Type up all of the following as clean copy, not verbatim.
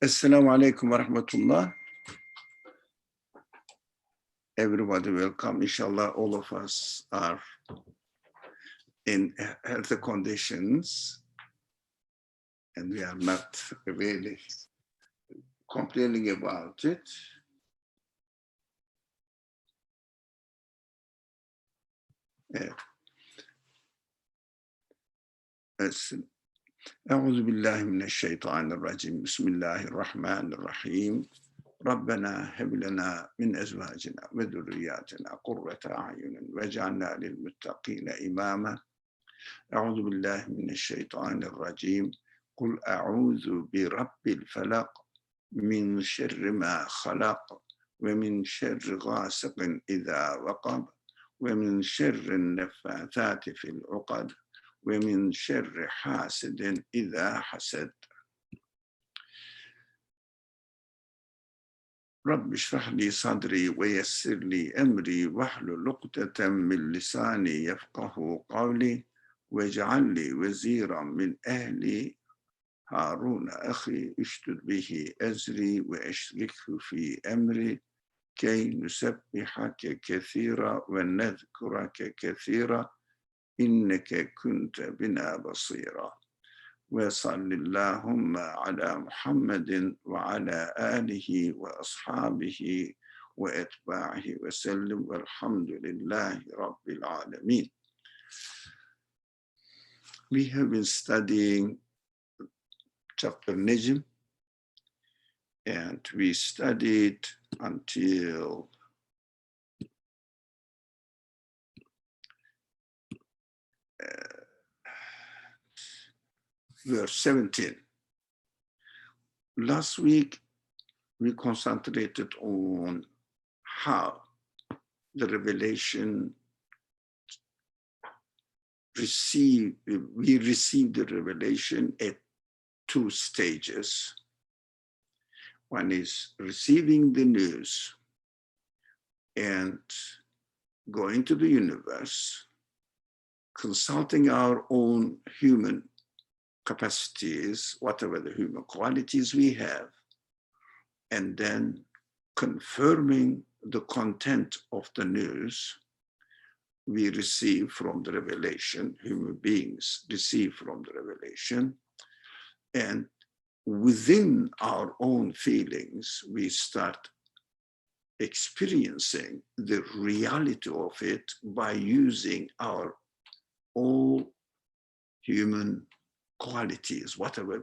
Assalamu alaikum wa rahmatullah. Everybody welcome. Inshallah, all of us are in healthy conditions and we are not really complaining about it. أعوذ بالله من الشيطان الرجيم بسم الله الرحمن الرحيم ربنا هب لنا من أزواجنا وذرياتنا قرة أعين واجعلنا للمتقين إماما أعوذ بالله من الشيطان الرجيم قل أعوذ برب الفلق من شر ما خلق ومن شر غاسق إذا وقب ومن شر النفاثات في العقد ومن شر حاسد إذا حسد رب اشرح لي صدري ويسر لي أمري واحلل عقدة من لساني يفقه قولي واجعل لي وزيرا من أهلي هارون أخي اشدد به أزري وأشركه في أمري كي نسبحك كثيرا ونذكرك كثيرا إنك كنت بنا بصيرا وصل اللهم على محمد وعلى آله وأصحابه وأتباعه وسلم والحمد لله رب العالمين. We have been studying chapter Najm and we studied until verse 17. Last week, we concentrated on how the revelation we received the revelation at two stages. One is receiving the news and going to the universe, consulting our own human capacities, whatever the human qualities we have, and then confirming the content of the news we receive from the revelation, human beings receive from the revelation, and within our own feelings, we start experiencing the reality of it by using our all human qualities, whatever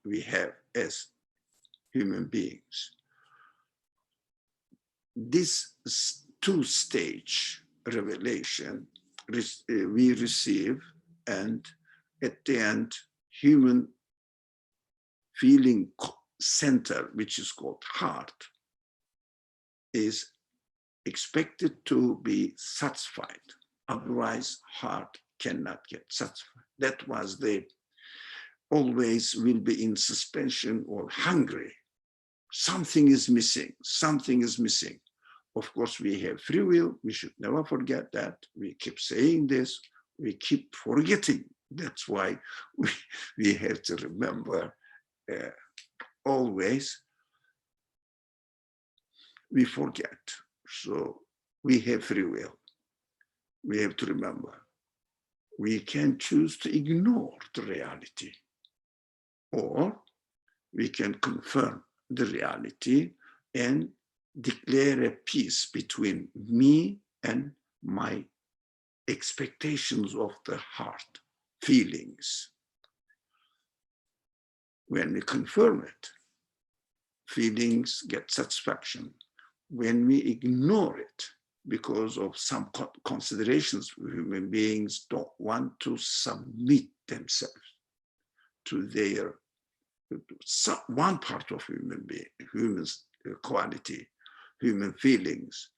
we have as human beings. This two-stage revelation we receive, and at the end, human feeling center, which is called heart, is expected to be satisfied. Otherwise, heart cannot get satisfied. That was always will be in suspension or hungry. Something is missing, something is missing. Of course, we have free will. We should never forget that. We keep saying this, we keep forgetting. That's why we have to remember always we forget. So we have free will. We have to remember. We can choose to ignore the reality, or we can confirm the reality and declare a peace between me and my expectations of the heart, feelings. When we confirm it, feelings get satisfaction. When we ignore it because of some considerations, human beings don't want to submit themselves to their one part of human's quality, human feelings,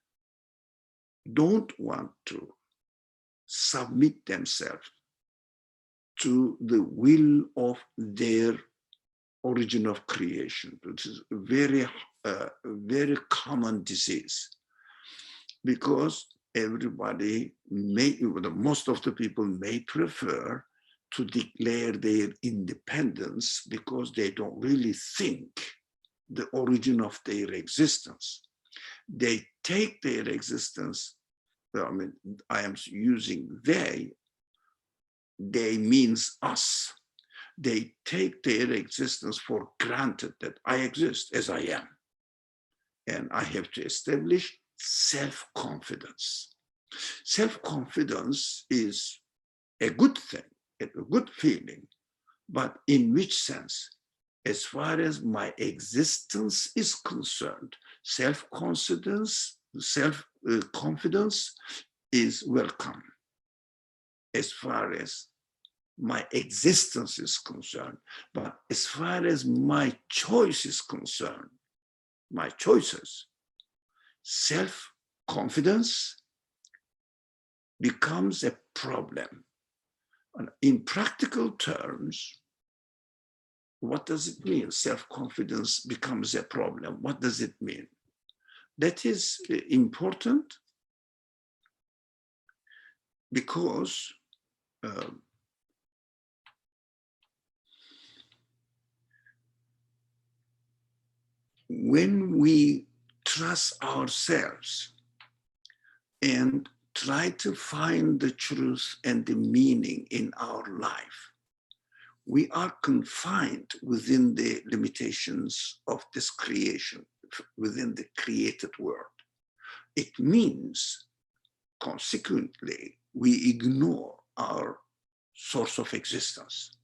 don't want to submit themselves to the will of their origin of creation, which is a very common disease, because everybody most of the people may prefer to declare their independence because they don't really think the origin of their existence. They take their existence, I mean, I am using they means us. They take their existence for granted that I exist as I am. And I have to establish self-confidence. Self-confidence is a good thing, a good feeling, but in which sense? As far as my existence is concerned, self-confidence, self-confidence is welcome. As far as my existence is concerned, but as far as my choice is concerned, my choices, self-confidence becomes a problem. And in practical terms, what does it mean? Self-confidence becomes a problem. What does it mean? That is important because when we trust ourselves and try to find the truth and the meaning in our life, we are confined within the limitations of this creation, within the created world. It means, consequently, we ignore our source of existence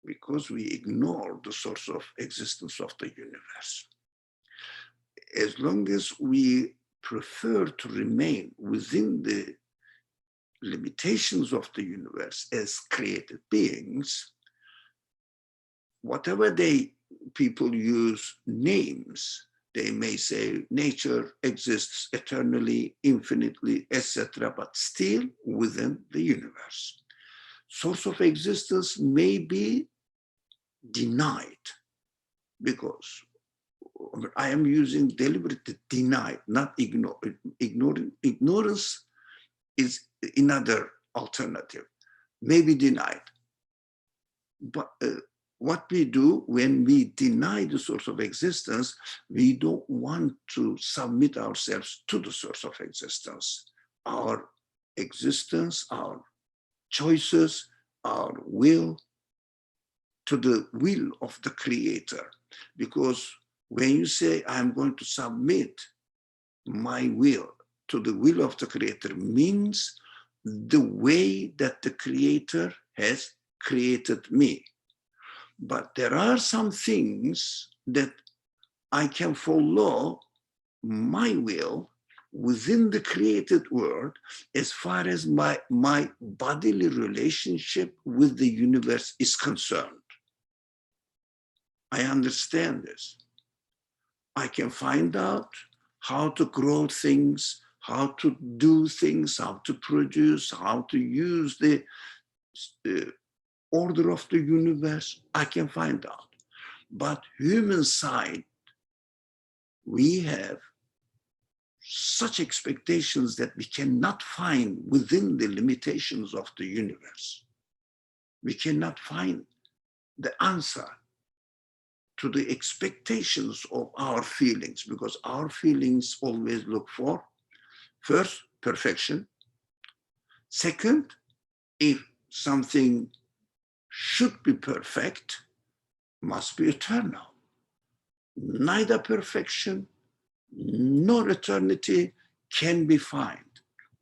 because we ignore the source of existence of the universe. As long as we prefer to remain within the limitations of the universe as created beings, whatever people use names, they may say nature exists eternally, infinitely, etc., but still within the universe. Source of existence may be denied because I am using deliberately denied, not ignore. Ignorance is another alternative, maybe denied. But what we do when we deny the source of existence, we don't want to submit ourselves to the source of existence. Our existence, our choices, our will, to the will of the Creator. Because when you say, I'm going to submit my will to the will of the Creator, means the way that the Creator has created me. But there are some things that I can follow my will within the created world as far as my bodily relationship with the universe is concerned. I understand this. I can find out how to grow things, how to do things, how to produce, how to use the order of the universe. I can find out. But human side, we have such expectations that we cannot find within the limitations of the universe. We cannot find the answer to the expectations of our feelings, because our feelings always look for, first, perfection. Second, if something should be perfect, must be eternal. Neither perfection nor eternity can be found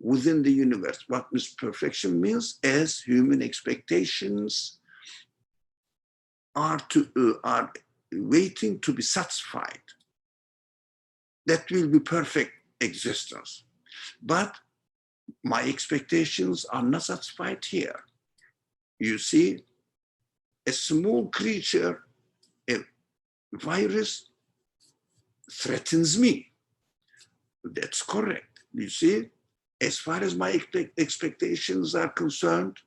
within the universe. What perfection means, as human expectations are waiting to be satisfied. That will be perfect existence. But my expectations are not satisfied here. You see, a small creature, a virus, threatens me. That's correct. You see, as far as my expectations are concerned,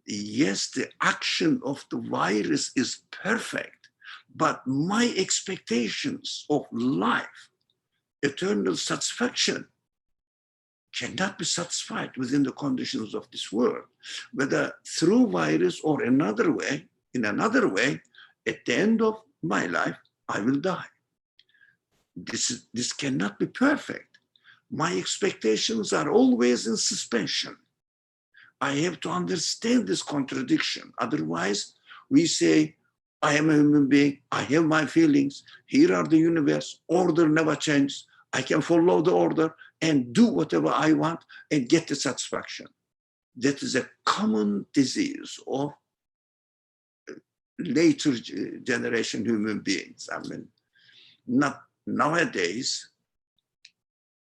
yes, the action of the virus is perfect, but my expectations of life, eternal satisfaction, cannot be satisfied within the conditions of this world. Whether through virus or another way, in another way, at the end of my life, I will die. This cannot be perfect. My expectations are always in suspension. I have to understand this contradiction. Otherwise, we say, I am a human being, I have my feelings, here are the universe, order never changes, I can follow the order and do whatever I want and get the satisfaction. That is a common disease of later generation human beings. I mean, not nowadays,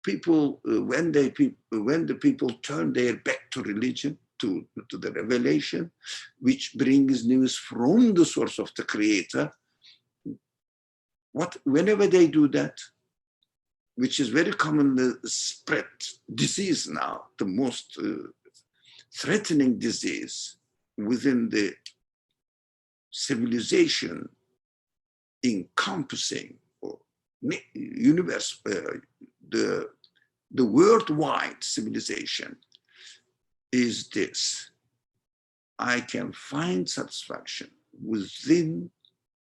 people, when the people turn their back to religion, to the revelation, which brings news from the source of the creator, whenever they do that, which is very commonly spread disease now, the most threatening disease within the civilization encompassing or universe, the worldwide civilization, is this: I can find satisfaction within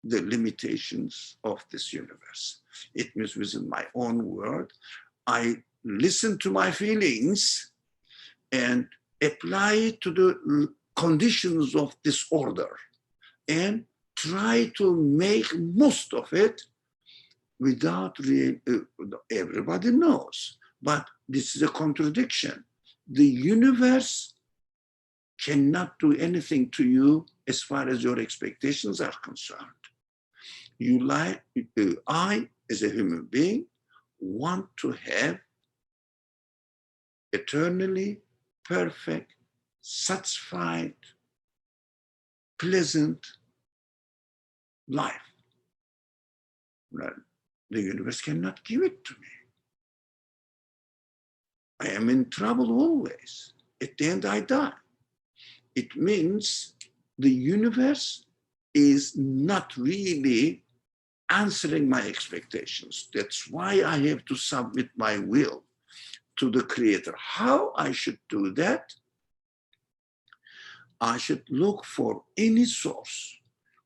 the limitations of this universe. It means within my own world. I listen to my feelings and apply it to the conditions of disorder and try to make most of it without everybody knows. But this is a contradiction. The universe cannot do anything to you as far as your expectations are concerned. I, as a human being, want to have eternally perfect, satisfied, pleasant life. The universe cannot give it to me. I am in trouble always. At the end, I die. It means the universe is not really answering my expectations. That's why I have to submit my will to the creator. How I should do that? I should look for any source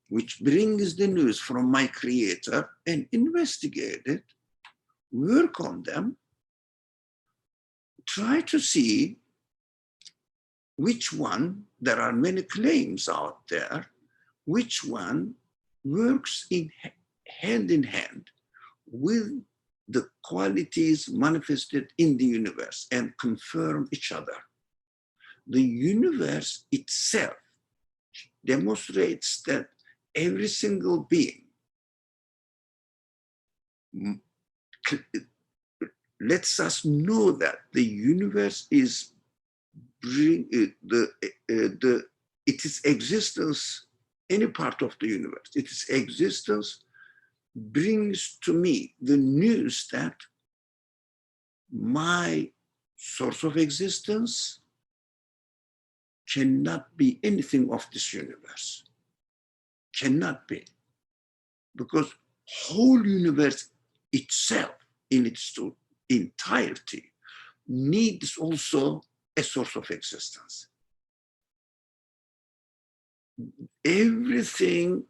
which brings the news from my creator and investigate it, work on them, try to see which one, there are many claims out there, which one works hand in hand with the qualities manifested in the universe and confirm each other. The universe itself demonstrates that every single being lets us know that the universe is its existence, any part of the universe, its existence brings to me the news that my source of existence cannot be anything of this universe. Cannot be. Because whole universe itself in its entirety needs also a source of existence. Everything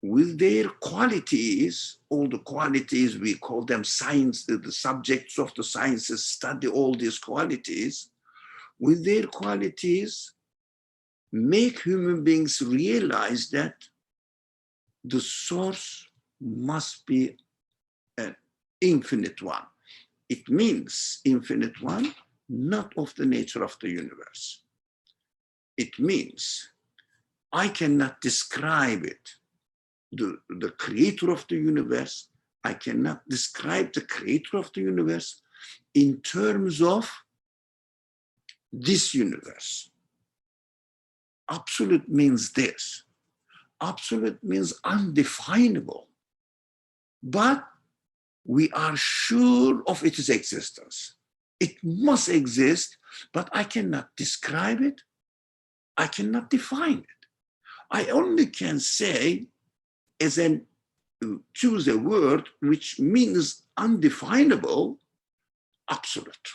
with their qualities, all the qualities, we call them science, the subjects of the sciences study all these qualities, with their qualities make human beings realize that the source must be an infinite one. It means infinite one, not of the nature of the universe. It means I cannot describe it. The creator of the universe, I cannot describe the creator of the universe in terms of this universe. Absolute means this. Absolute means undefinable. But we are sure of its existence. It must exist, but I cannot describe it. I cannot define it. I only can say, choose a word which means undefinable, absolute.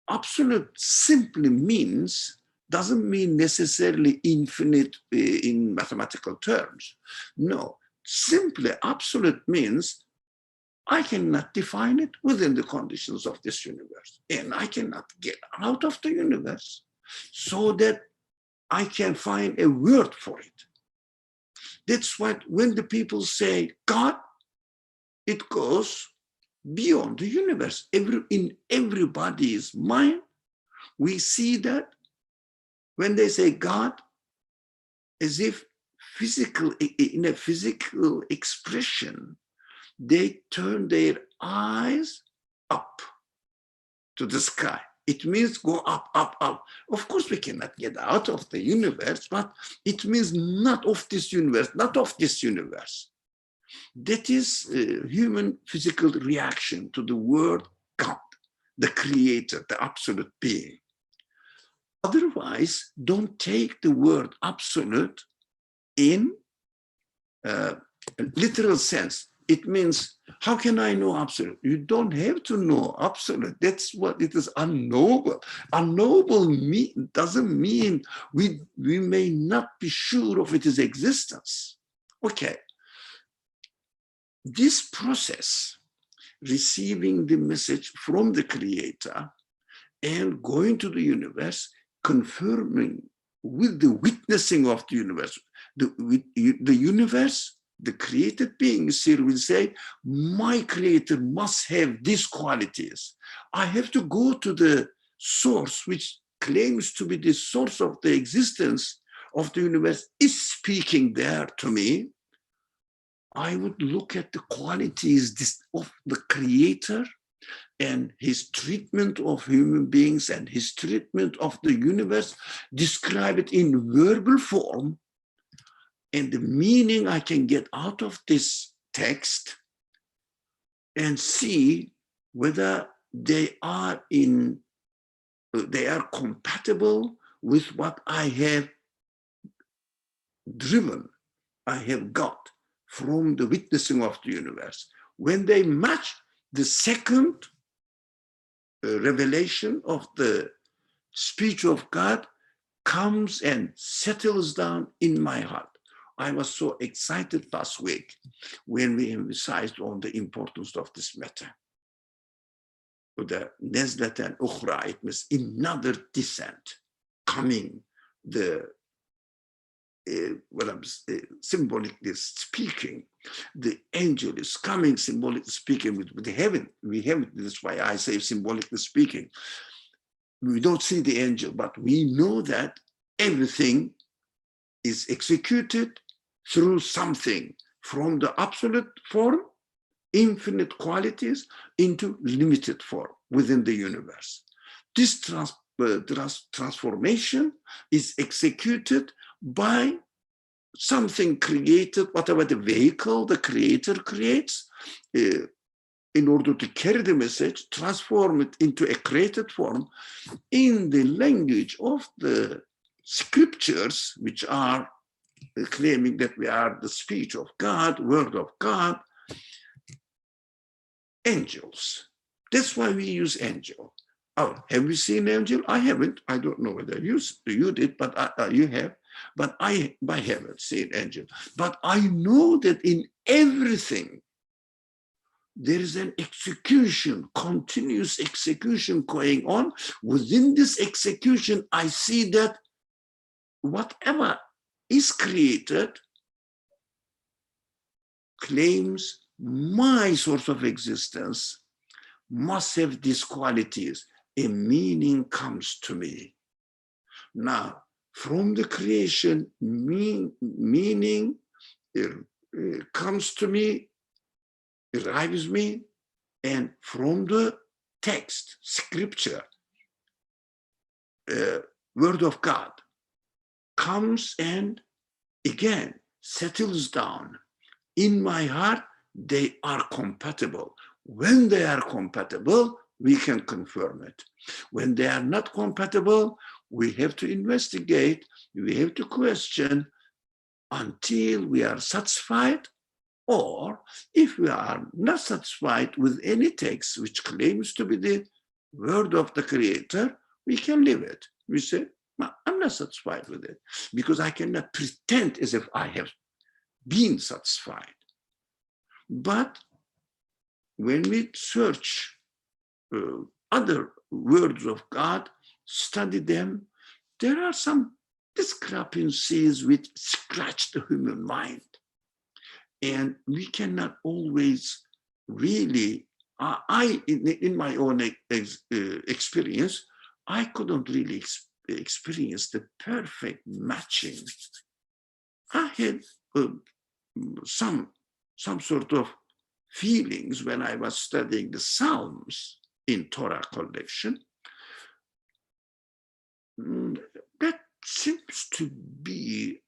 Absolute simply means doesn't mean necessarily infinite in mathematical terms. No, simply absolute means I cannot define it within the conditions of this universe, and I cannot get out of the universe so that I can find a word for it. That's what when the people say God, it goes beyond the universe. In everybody's mind, we see that when they say God, as if in a physical expression, they turn their eyes up to the sky. It means go up, up, up. Of course, we cannot get out of the universe, but it means not of this universe, not of this universe. That is a human physical reaction to the word God, the creator, the absolute being. Otherwise, don't take the word absolute in a literal sense. It means, how can I know absolute? You don't have to know absolute. That's what it is, unknowable. Unknowable doesn't mean we may not be sure of its existence. Okay. This process, receiving the message from the creator and going to the universe, confirming with the witnessing of the universe, the universe, the created beings here will say, my creator must have these qualities. I have to go to the source, which claims to be the source of the existence of the universe, is speaking there to me. I would look at the qualities of the creator and his treatment of human beings and his treatment of the universe, describe it in verbal form, and the meaning I can get out of this text and see whether they are compatible with what I have I have got from the witnessing of the universe. When they match, the second revelation of the speech of God comes and settles down in my heart. I was so excited last week when we emphasized on the importance of this matter. The Nezlatan Ukhra, it means another descent coming, symbolically speaking, the angel is coming, symbolically speaking, with the heaven. We have it, that's why I say symbolically speaking. We don't see the angel, but we know that everything is executed through something, from the absolute form, infinite qualities, into limited form within the universe. This transformation is executed by something created, whatever the vehicle the creator creates, in order to carry the message, transform it into a created form in the language of the scriptures, which are claiming that we are the speech of God, word of God, angels. That's why we use angel. Oh, have you seen angel? I haven't. I don't know whether you did, but you have. But I haven't seen angel. But I know that in everything, there is an execution, continuous execution going on. Within this execution, I see that whatever is created claims my source of existence must have these qualities. A meaning comes to me. Now, from the creation, meaning comes to me, arrives me, and from the text, scripture, word of God, comes and again settles down in my heart. They are compatible. When they are compatible, we can confirm it. When they are not compatible, we have to investigate, we have to question until we are satisfied, or if we are not satisfied with any text which claims to be the word of the creator, we can leave it. We say, I'm not satisfied with it because I cannot pretend as if I have been satisfied. But when we search other words of God, study them, there are some discrepancies which scratch the human mind. And we cannot always really, in my own experience, I couldn't really experience the perfect matching. I had some sort of feelings when I was studying the Psalms in Torah collection. That seems to be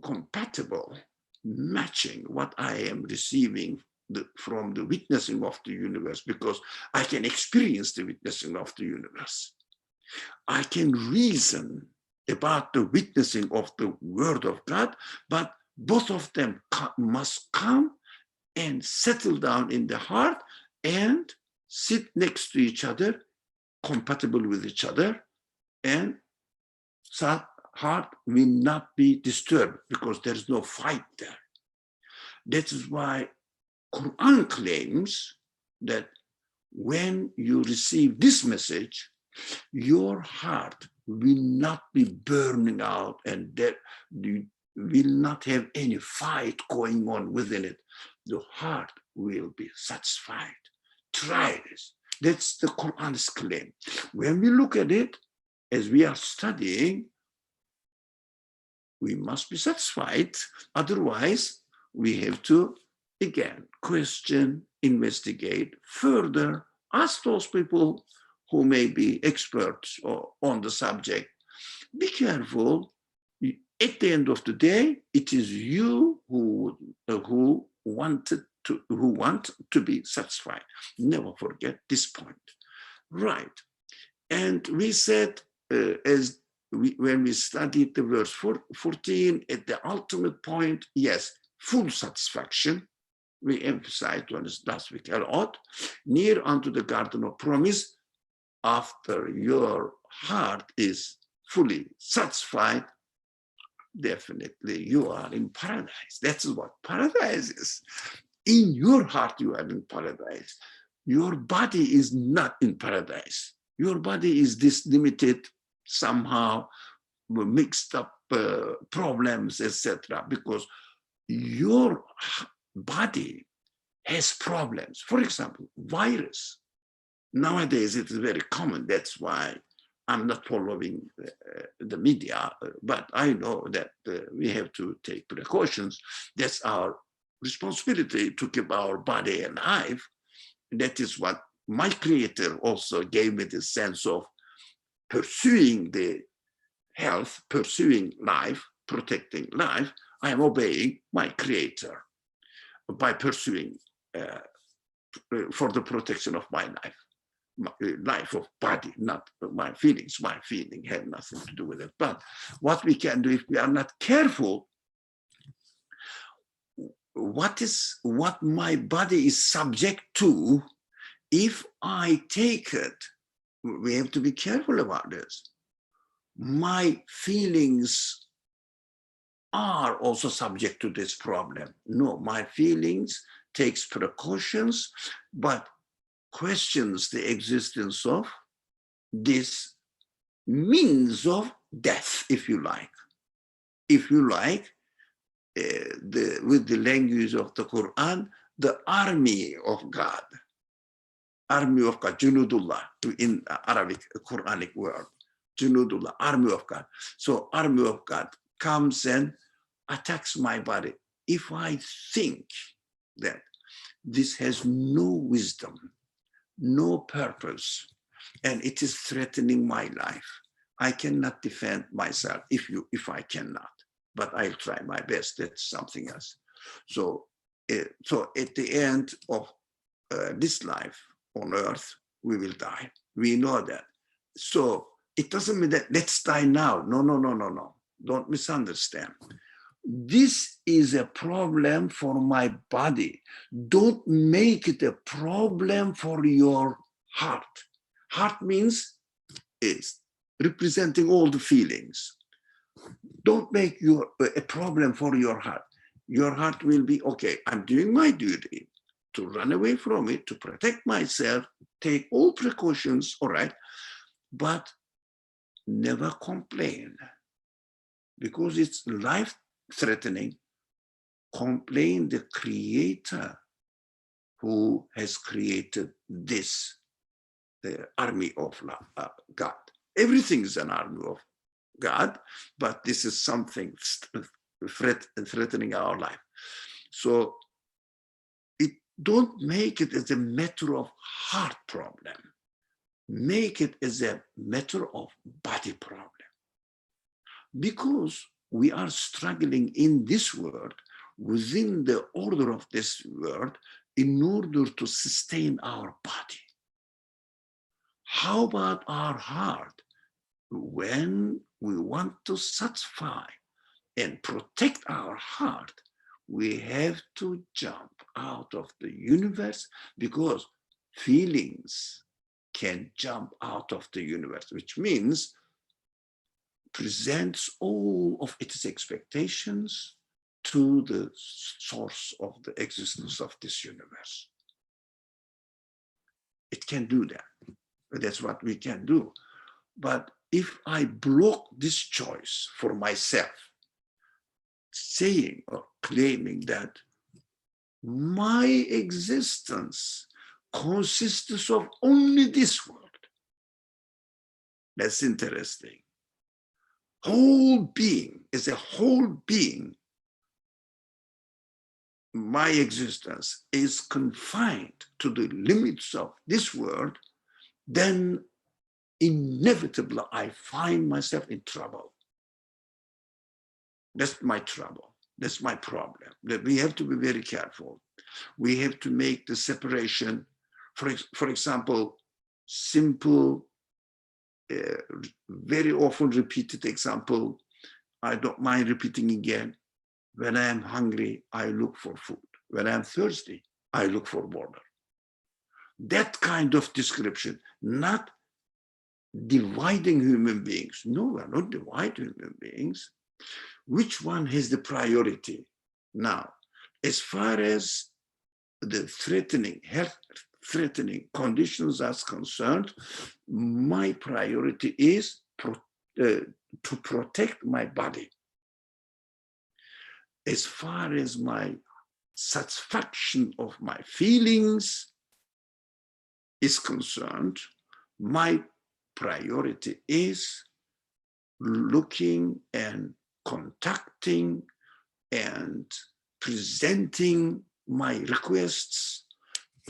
compatible, matching what I am receiving from the witnessing of the universe, because I can experience the witnessing of the universe. I can reason about the witnessing of the word of God, but both of them must come and settle down in the heart and sit next to each other, compatible with each other, and that heart will not be disturbed because there is no fight there. That is why Quran claims that when you receive this message, your heart will not be burning out and that you will not have any fight going on within it. The heart will be satisfied. Try this. That's the Quran's claim. When we look at it, as we are studying, we must be satisfied. Otherwise, we have to, again, question, investigate further, ask those people who may be experts on the subject. Be careful. At the end of the day, it is you who want to be satisfied. Never forget this point. Right. And we said, when we studied the verse 14, at the ultimate point, yes, full satisfaction. We emphasized on this last week a lot. Near unto the garden of promise, after your heart is fully satisfied, definitely you are in paradise. That's what paradise is. In your heart, you are in paradise. Your body is not in paradise. Your body is this limited, somehow mixed up problems, etc. Because your body has problems. For example, virus. Nowadays, it is very common. That's why I'm not following the media, but I know that we have to take precautions. That's our responsibility to keep our body alive. That is what my Creator also gave me the sense of pursuing the health, pursuing life, protecting life. I am obeying my Creator by pursuing for the protection of my life. Life of body, not my feelings. My feeling had nothing to do with it. But what we can do if we are not careful, what my body is subject to, if I take it, we have to be careful about this. My feelings are also subject to this problem. No, my feelings takes precautions, but questions the existence of this means of death, if you like. If you like, with the language of the Quran, the army of God. Army of God, Junudullah, in Arabic Quranic word. Junudullah, army of God. So army of God comes and attacks my body. If I think that this has no wisdom, no purpose, and it is threatening my life, I cannot defend myself if I cannot, but I'll try my best. That's something else. So at the end of this life on earth, we will die. We know that. So it doesn't mean that let's die now. No. Don't misunderstand. This is a problem for my body. Don't make it a problem for your heart. Heart means is representing all the feelings. Don't make a problem for your heart. Your heart will be, okay, I'm doing my duty to run away from it, to protect myself, take all precautions, all right, but never complain, because it's life-threatening. Complain the creator who has created this, the army of God. Everything is an army of God, but this is something threatening our life. So don't make it as a matter of heart problem. Make it as a matter of body problem. Because we are struggling in this world, within the order of this world, in order to sustain our body. How about our heart? When we want to satisfy and protect our heart, we have to jump out of the universe, because feelings can jump out of the universe, which means presents all of its expectations to the source of the existence of this universe. It can do that. That's what we can do. But if I block this choice for myself, saying or claiming that my existence consists of only this world, that's interesting. Whole being, as a whole being, my existence is confined to the limits of this world, then inevitably I find myself in trouble. That's my trouble. That's my problem. That we have to be very careful. We have to make the separation. For example, simple, very often repeated example, I don't mind repeating again. When I am hungry, I look for food. When I am thirsty, I look for water. That kind of description, not dividing human beings. No, we're not dividing human beings. Which one has the priority? Now, as far as the health-threatening conditions are concerned, my priority is to protect my body. As far as my satisfaction of my feelings is concerned, my priority is looking and contacting and presenting my requests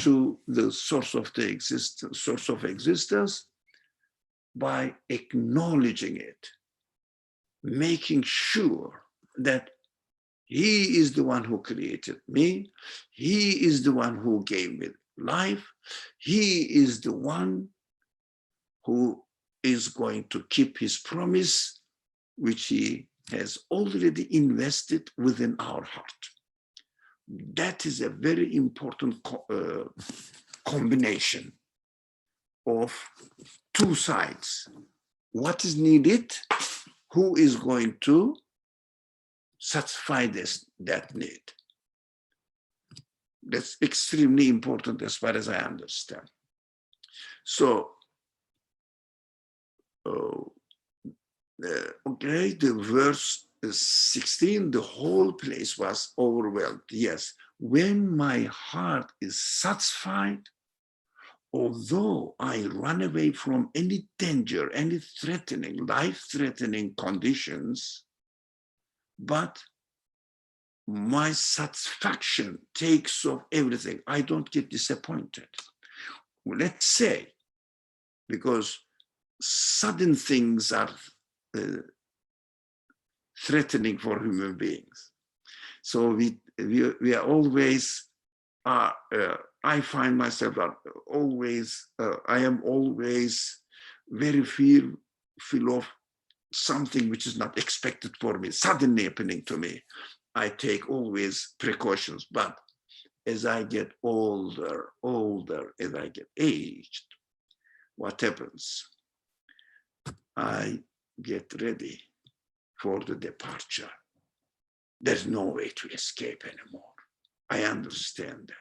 to the source of existence by acknowledging it, making sure that he is the one who created me, he is the one who gave me life, he is the one who is going to keep his promise, which he has already invested within our heart. That is a very important combination of two sides. What is needed? Who is going to satisfy that need? That's extremely important as far as I understand. So, okay, the verse 16, the whole place was overwhelmed. Yes, when my heart is satisfied, although I run away from any danger, any threatening, life-threatening conditions, but my satisfaction takes off everything. I don't get disappointed. Let's say, because sudden things are threatening for human beings. So we are always, I find myself always, I am always very fearful of something which is not expected for me, suddenly happening to me. I take always precautions, but as I get older, as I get aged, what happens? I get ready for the departure. There's no way to escape anymore. I understand that.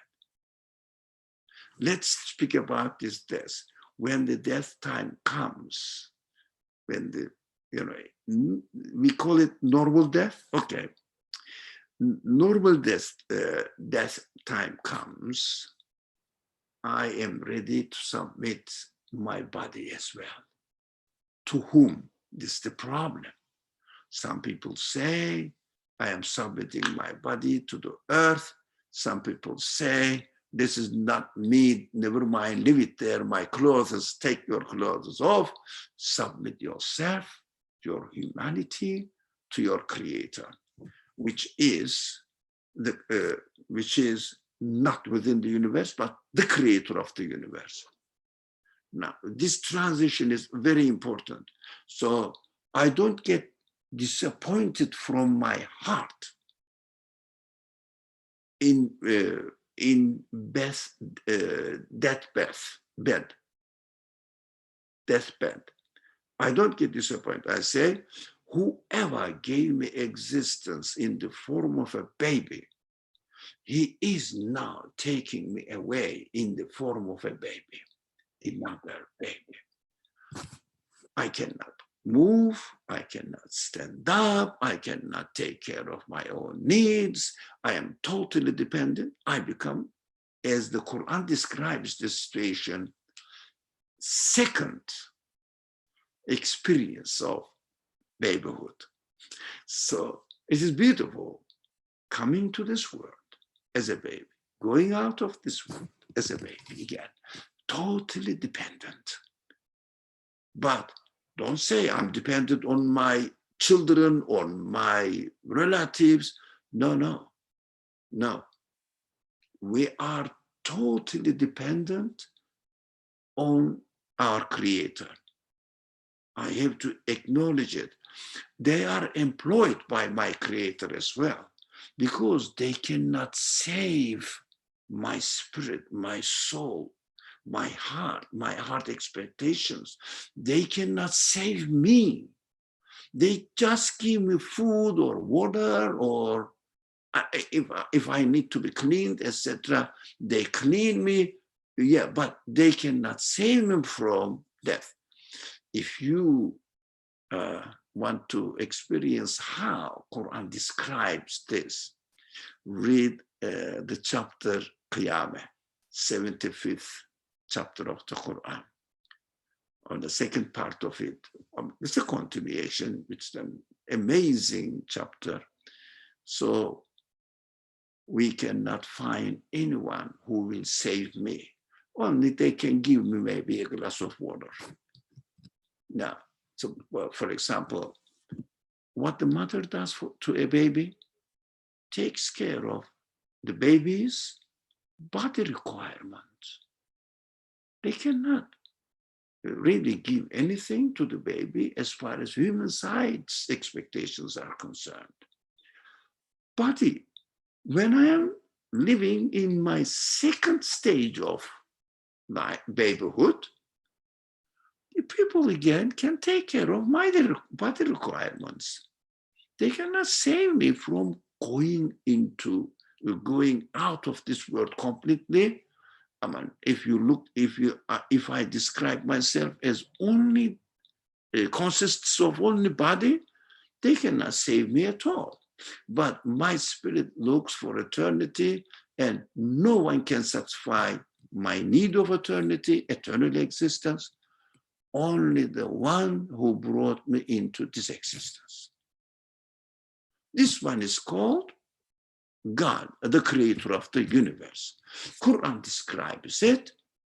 Let's speak about this death. When the death time comes, when the, we call it normal death. Okay. Normal death time comes, I am ready to submit my body as well. To whom? This is the problem. Some people say, I am submitting my body to the earth. Some people say, this is not me, never mind, leave it there, my clothes, take your clothes off, submit yourself, your humanity to your creator, which is not within the universe, but the creator of the universe. Now, this transition is very important. So I don't get disappointed from my heart in deathbed. I don't get disappointed. I say, whoever gave me existence in the form of a baby, he is now taking me away in the form of a baby, another baby. I cannot move, I cannot stand up, I cannot take care of my own needs. I am totally dependent. I become, as the Quran describes the situation, second experience of babyhood. So it is beautiful coming to this world as a baby, going out of this world as a baby again, totally dependent. But don't say I'm dependent on my children, on my relatives. No. We are totally dependent on our creator. I have to acknowledge it. They are employed by my creator as well, because they cannot save my spirit, my soul, my heart expectations. They cannot save me. They just give me food or water, or if I need to be cleaned, etc. They clean me, yeah, but they cannot save me from death. If you want to experience how Quran describes this, read the chapter Qiyamah, 75th chapter of the Quran. On the second part of it, it's a continuation, it's an amazing chapter. So we cannot find anyone who will save me. Only they can give me maybe a glass of water. Now, so, well, for example, what the mother does to a baby, takes care of the baby's body requirements. They cannot really give anything to the baby as far as human side's expectations are concerned. Body, when I am living in my second stage of my babyhood, the people again can take care of my body requirements. They cannot save me from going out of this world completely. I mean, if I describe myself as only consists of only body, they cannot save me at all. But my spirit looks for eternity, and no one can satisfy my need of eternity, eternal existence, only the one who brought me into this existence. This one is called God, the creator of the universe. Quran describes it,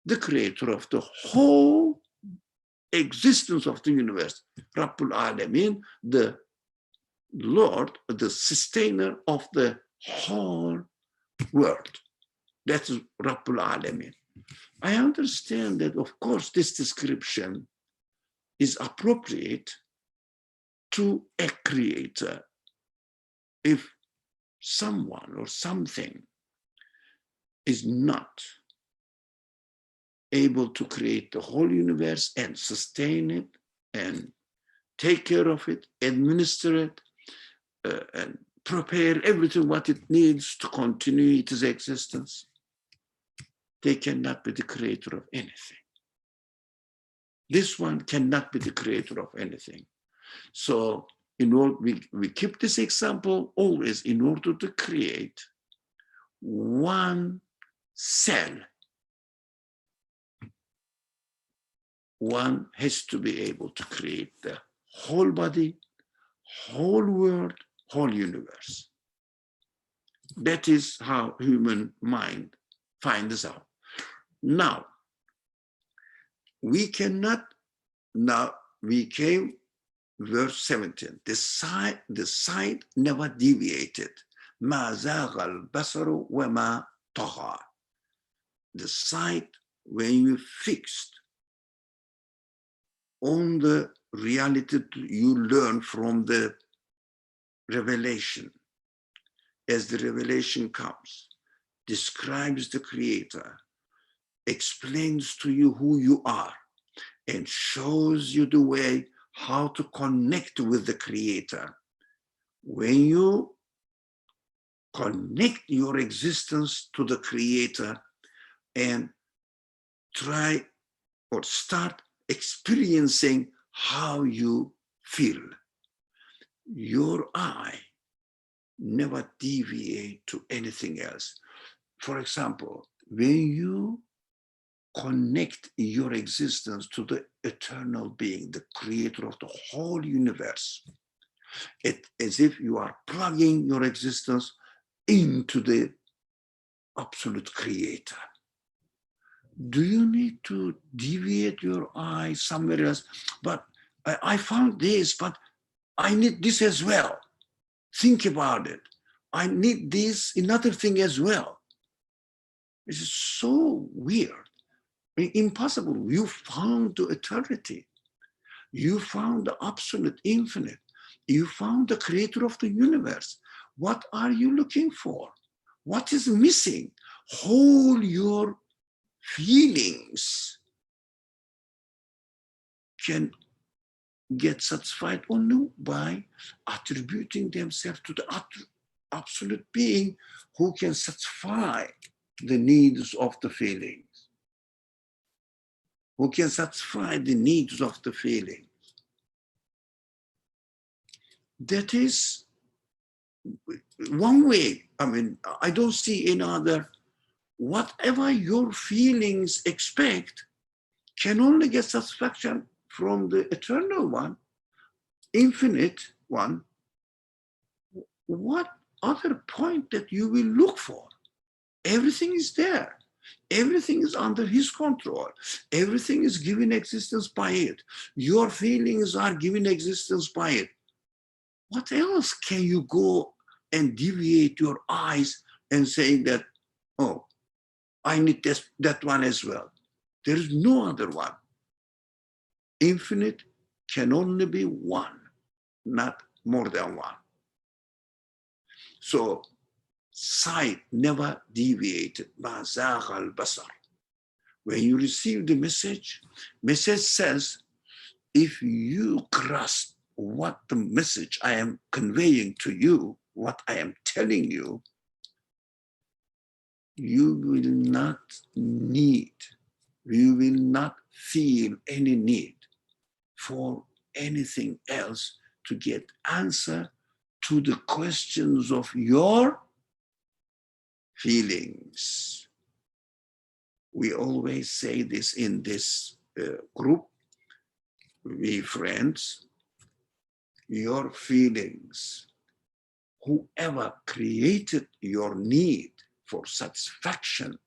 the creator of the whole existence of the universe. Rabbul Alameen, the Lord, the sustainer of the whole world. That is Rabbul Alameen. I understand that, of course, this description is appropriate to a creator. If someone or something is not able to create the whole universe and sustain it and take care of it, administer it, and prepare everything what it needs to continue its existence. They cannot be the creator of anything. This one cannot be the creator of anything. So in order, we keep this example always in order to create one cell. One has to be able to create the whole body, whole world, whole universe. That is how human mind finds out. Now, we cannot, now we came verse 17. The sight never deviated. ما زاغ البصر وما طغى. The sight, when you fixed on the reality you learn from the revelation, as the revelation comes, describes the creator, explains to you who you are, and shows you the way how to connect with the creator. When you connect your existence to the creator and try or start experiencing how you feel, your eye never deviate to anything else. For example, when you connect your existence to the eternal being, the creator of the whole universe, as if you are plugging your existence into the absolute creator. Do you need to deviate your eye somewhere else? But I found this, but I need this as well. Think about it. I need this, another thing as well. This is so weird. Impossible. You found the eternity. You found the absolute infinite. You found the creator of the universe. What are you looking for? What is missing? Hold your feelings can get satisfied only by attributing themselves to the absolute being who can satisfy the needs of the feelings, who can satisfy the needs of the feeling. That is one way. I mean, I don't see any other. Whatever your feelings expect can only get satisfaction from the eternal one, infinite one. What other point that you will look for? Everything is there. Everything is under his control. Everything is given existence by it. Your feelings are given existence by it. What else can you go and deviate your eyes and saying that, oh, I need that one as well? There is no other one. Infinite can only be one, not more than one. So sight never deviated. ما زاغ البصر. When you receive the message says, if you grasp what the message I am conveying to you, what I am telling you, you will not need, you will not feel any need for anything else to get answer to the questions of your feelings. We always say this in this group, we friends, your feelings, whoever created your need for satisfaction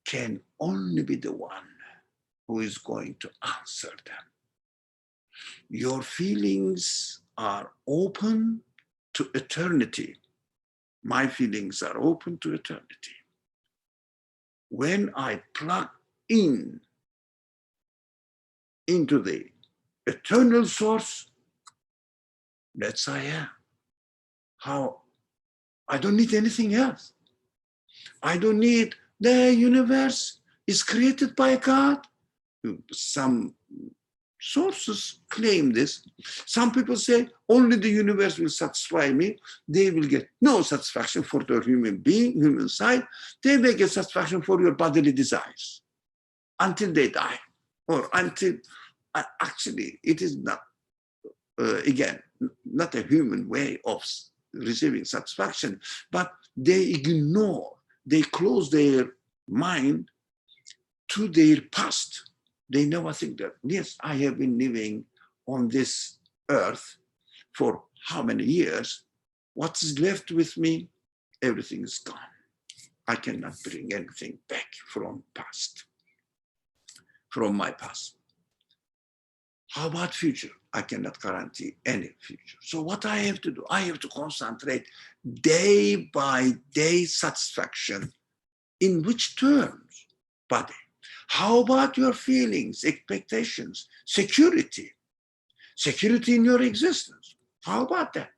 can only be the one who is going to answer them. Your feelings are open to eternity. My feelings are open to eternity. When I plug into the eternal source, that's I am. How? I don't need anything else. I don't need the universe is created by God. Some Sources claim this. Some people say only the universe will satisfy me. They will get no satisfaction for their human being, human side. They may get satisfaction for your bodily desires until they die, or until actually it is not, again, not a human way of receiving satisfaction, but they ignore, they close their mind to their past. They never think that, yes, I have been living on this earth for how many years? What is left with me? Everything is gone. I cannot bring anything back from my past. How about future? I cannot guarantee any future. So what I have to do, I have to concentrate day by day satisfaction. In which terms? Body. How about your feelings, expectations, security? Security in your existence. How about that?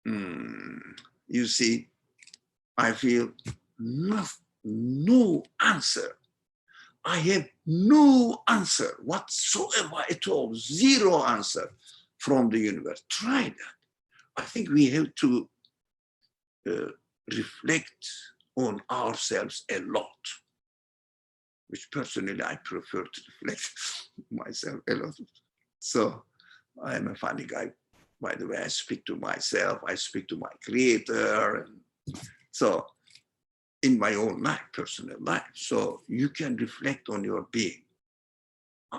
You see, I feel no answer. I have no answer whatsoever at all, zero answer from the universe. Try that. I think we have to reflect on ourselves a lot, which personally I prefer to reflect myself a lot. So I am a funny guy. By the way, I speak to myself, I speak to my creator. And so in my own life, personal life. So you can reflect on your being.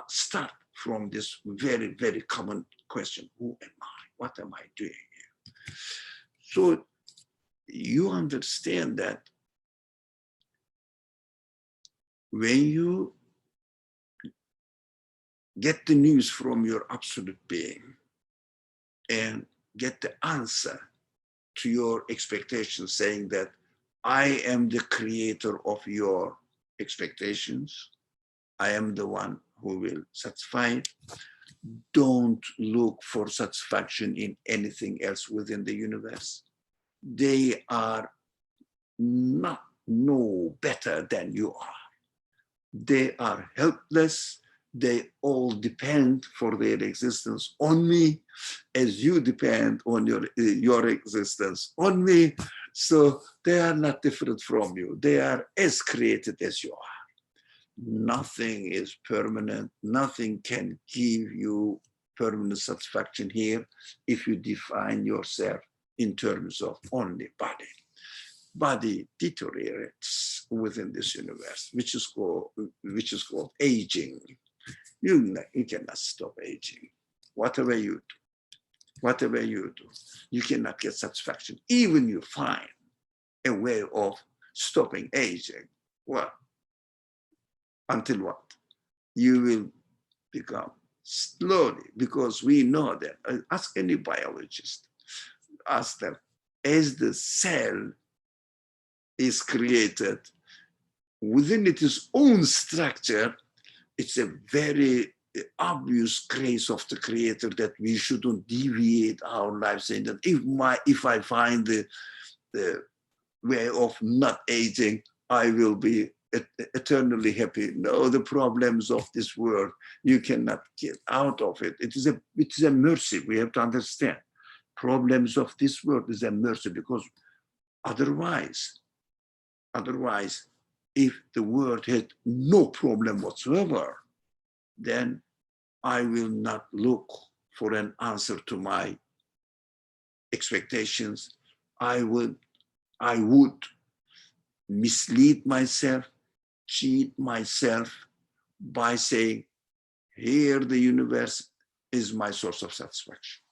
Start from this very, very common question. Who am I? What am I doing here? So you understand that when you get the news from your absolute being and get the answer to your expectations, saying that I am the creator of your expectations, I am the one who will satisfy it. Don't look for satisfaction in anything else within the universe. They are not no better than you are. They are helpless. They all depend for their existence on me, as you depend on your existence on me. So they are not different from you. They are as created as you are. Nothing is permanent. Nothing can give you permanent satisfaction here if you define yourself in terms of only body. Body deteriorates within this universe, which is called aging. You cannot stop aging. Whatever you do, you cannot get satisfaction. Even you find a way of stopping aging. Well, until what? You will become slowly, because we know that. Ask any biologist. Ask them, as the cell is created within its own structure, it's a very obvious grace of the creator that we shouldn't deviate our lives, saying that if I find the way of not aging, I will be eternally happy. No, the problems of this world, you cannot get out of it. It is a mercy. We have to understand. Problems of this world is a mercy, because otherwise, if the world had no problem whatsoever, then I will not look for an answer to my expectations. I would mislead myself, cheat myself by saying, here the universe is my source of satisfaction.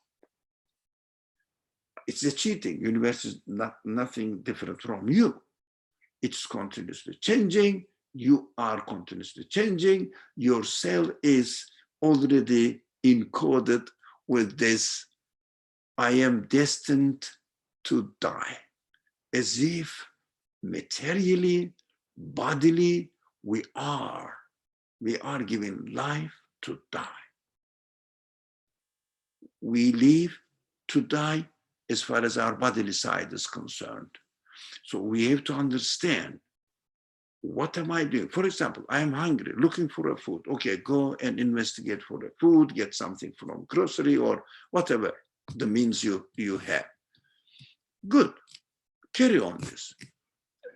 It's a cheating. Universe is nothing different from you. It's continuously changing. You are continuously changing. Your cell is already encoded with this, I am destined to die, as if materially, bodily, we are given life to die. We live to die as far as our bodily side is concerned. So we have to understand what am I doing? For example, I am hungry, looking for a food. Okay, go and investigate for the food, get something from grocery or whatever the means you have. Good, carry on this.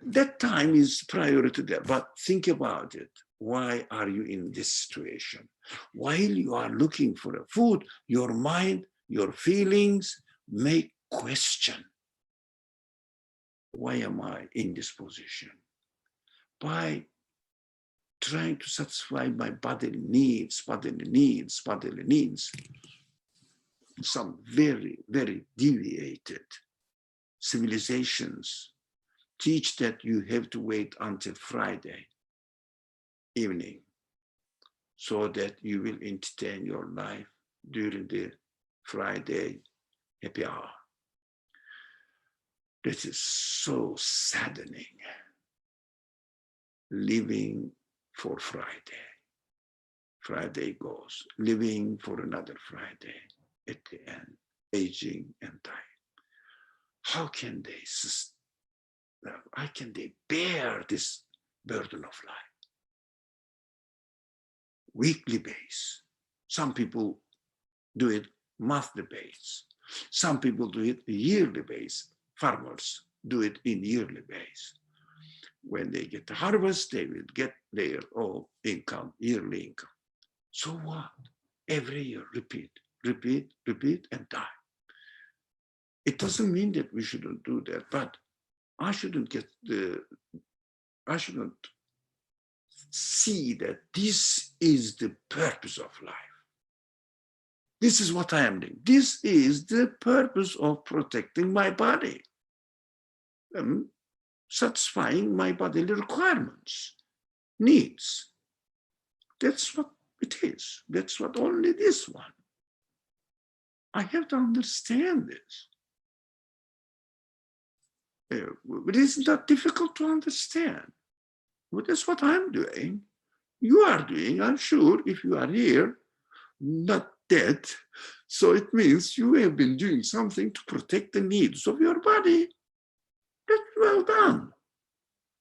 That time is priority there, but think about it. Why are you in this situation? While you are looking for a food, your mind, your feelings may question. Why am I in this position? By trying to satisfy my bodily needs, some very, very deviated civilizations teach that you have to wait until Friday evening so that you will entertain your life during the Friday happy hour. This is so saddening. Living for Friday. Friday goes, living for another Friday at the end, aging and dying. How can they bear this burden of life? Weekly base. Some people do it monthly base. Some people do it yearly base. Farmers do it in yearly base. When they get the harvest, they will get their own income, yearly income. So what? Every year, repeat, and die. It doesn't mean that we shouldn't do that, but I shouldn't see that this is the purpose of life. This is what I am doing. This is the purpose of protecting my body. Satisfying my bodily requirements, needs. That's what it is. That's what only this one. I have to understand this. It is not difficult to understand. Well, that's what I'm doing. You are doing, I'm sure, if you are here, not dead. So it means you have been doing something to protect the needs of your body. That's well done.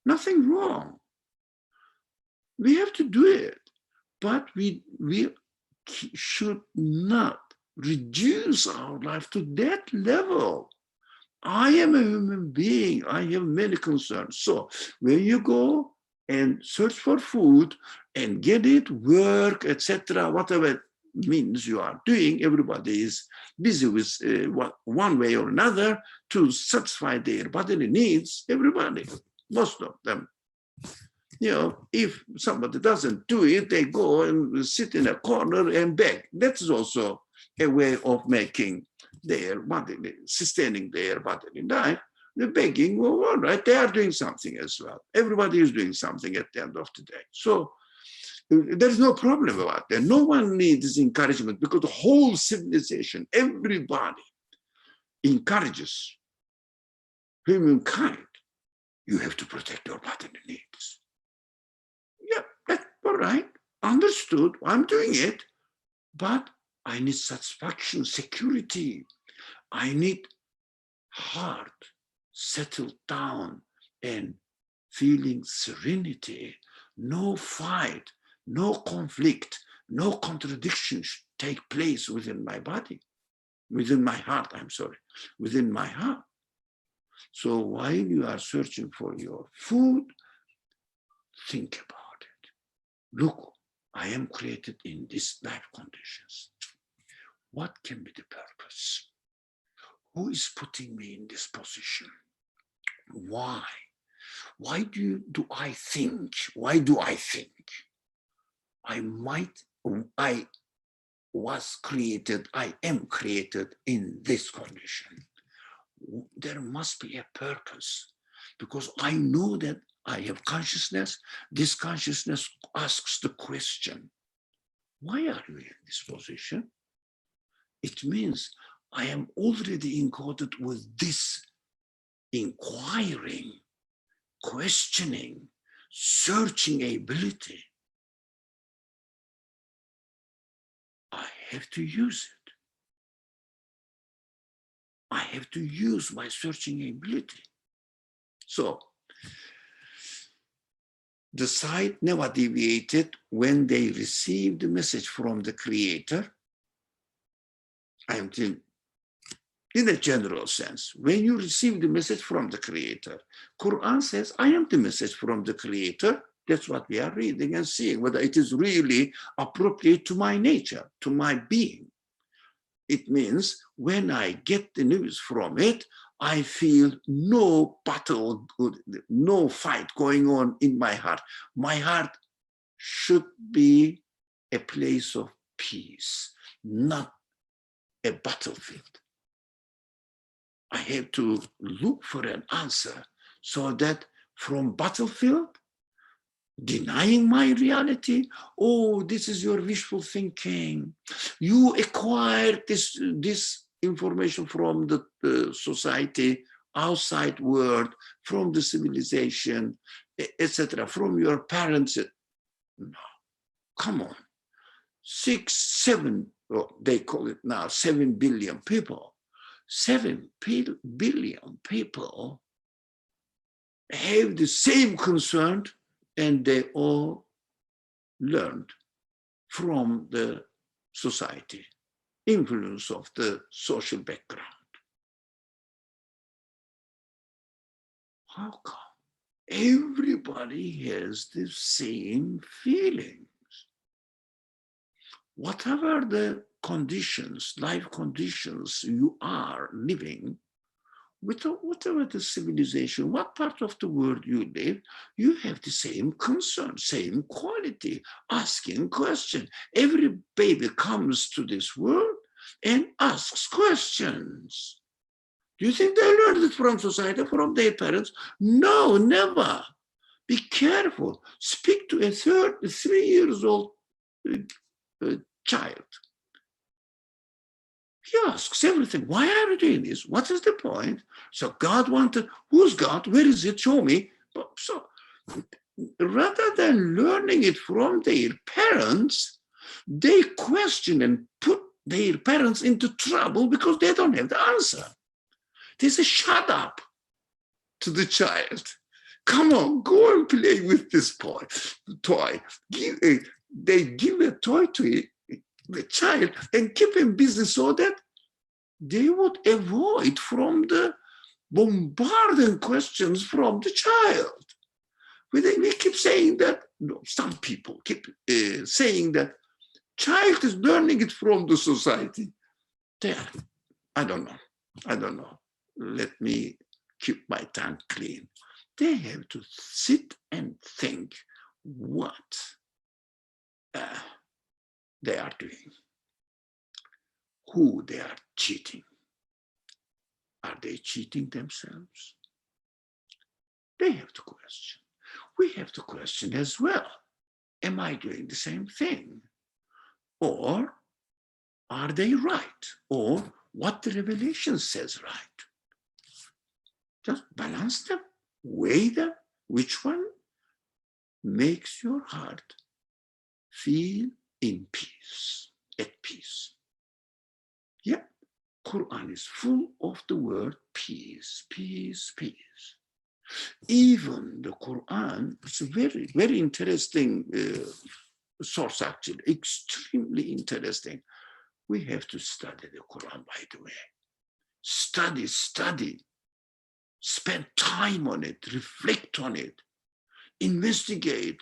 Nothing wrong. We have to do it, but we should not reduce our life to that level. I am a human being. I have many concerns. So when you go and search for food and get it, work, etc., whatever means you are doing, everybody is busy with one way or another to satisfy their bodily needs. Everybody, most of them. You know, if somebody doesn't do it, they go and sit in a corner and beg. That is also a way of making their bodily, sustaining their bodily life. The begging, well, all right, they are doing something as well. Everybody is doing something at the end of the day. So there's no problem about that. No one needs encouragement because the whole civilization, everybody encourages humankind. You have to protect your bodily needs. Yeah, that's all right. Understood. I'm doing it. But I need satisfaction, security. I need heart settled down and feeling serenity. No fight, no conflict, no contradiction should take place within my body, within my heart, within my heart. So while you are searching for your food, think about it. Look, I am created in these life conditions. What can be the purpose? Who is putting me in this position? Why? Why do I think? Why do I think? I am created in this condition. There must be a purpose because I know that I have consciousness. This consciousness asks the question, why are you in this position? It means I am already encoded with this inquiring, questioning, searching ability. I have to use it. I have to use my searching ability. So The site never deviated when they received the message from the creator. I am telling, in a general sense, when you receive the message from the creator, Quran says, I am the message from the creator. That's what we are reading and seeing, whether it is really appropriate to my nature, to my being. It means when I get the news from it, I feel no battle, no fight going on in my heart. My heart should be a place of peace, not a battlefield. I have to look for an answer so that from battlefield, denying my reality, oh, this is your wishful thinking. You acquired this information from the society, outside world, from the civilization, etc., from your parents. No, come on. 6, 7, well, they call it now 7 billion people. 7 billion people have the same concern, and they all learned from the society, influence of the social background. How come? Everybody has the same feelings. Whatever the conditions, life conditions you are living, whatever the civilization, what part of the world you live, you have the same concern, same quality, asking questions. Every baby comes to this world and asks questions. Do you think they learned it from society, from their parents? No, never. Be careful. Speak to a 3 years old child. He asks everything. Why are you doing this? What is the point? So God wanted, who's God? Where is it? Show me. So rather than learning it from their parents, they question and put their parents into trouble because they don't have the answer. They say, shut up to the child. Come on, go and play with this toy. They give a toy to the child and keep him busy so that they would avoid from the bombarding questions from the child. We keep saying that, some people keep saying that child is learning it from the society. I don't know. Let me keep my tongue clean. They have to sit and think what they are doing, who they are cheating. Are they cheating themselves? They have to question. We have to question as well. Am I doing the same thing? Or are they right? Or what the revelation says right? Just balance them, weigh them. Which one makes your heart feel in peace, at peace? Yeah, Quran is full of the word peace, peace, peace. Even the Quran, it's a very, very interesting source, actually, extremely interesting. We have to study the Quran, by the way. Study, spend time on it, reflect on it, investigate,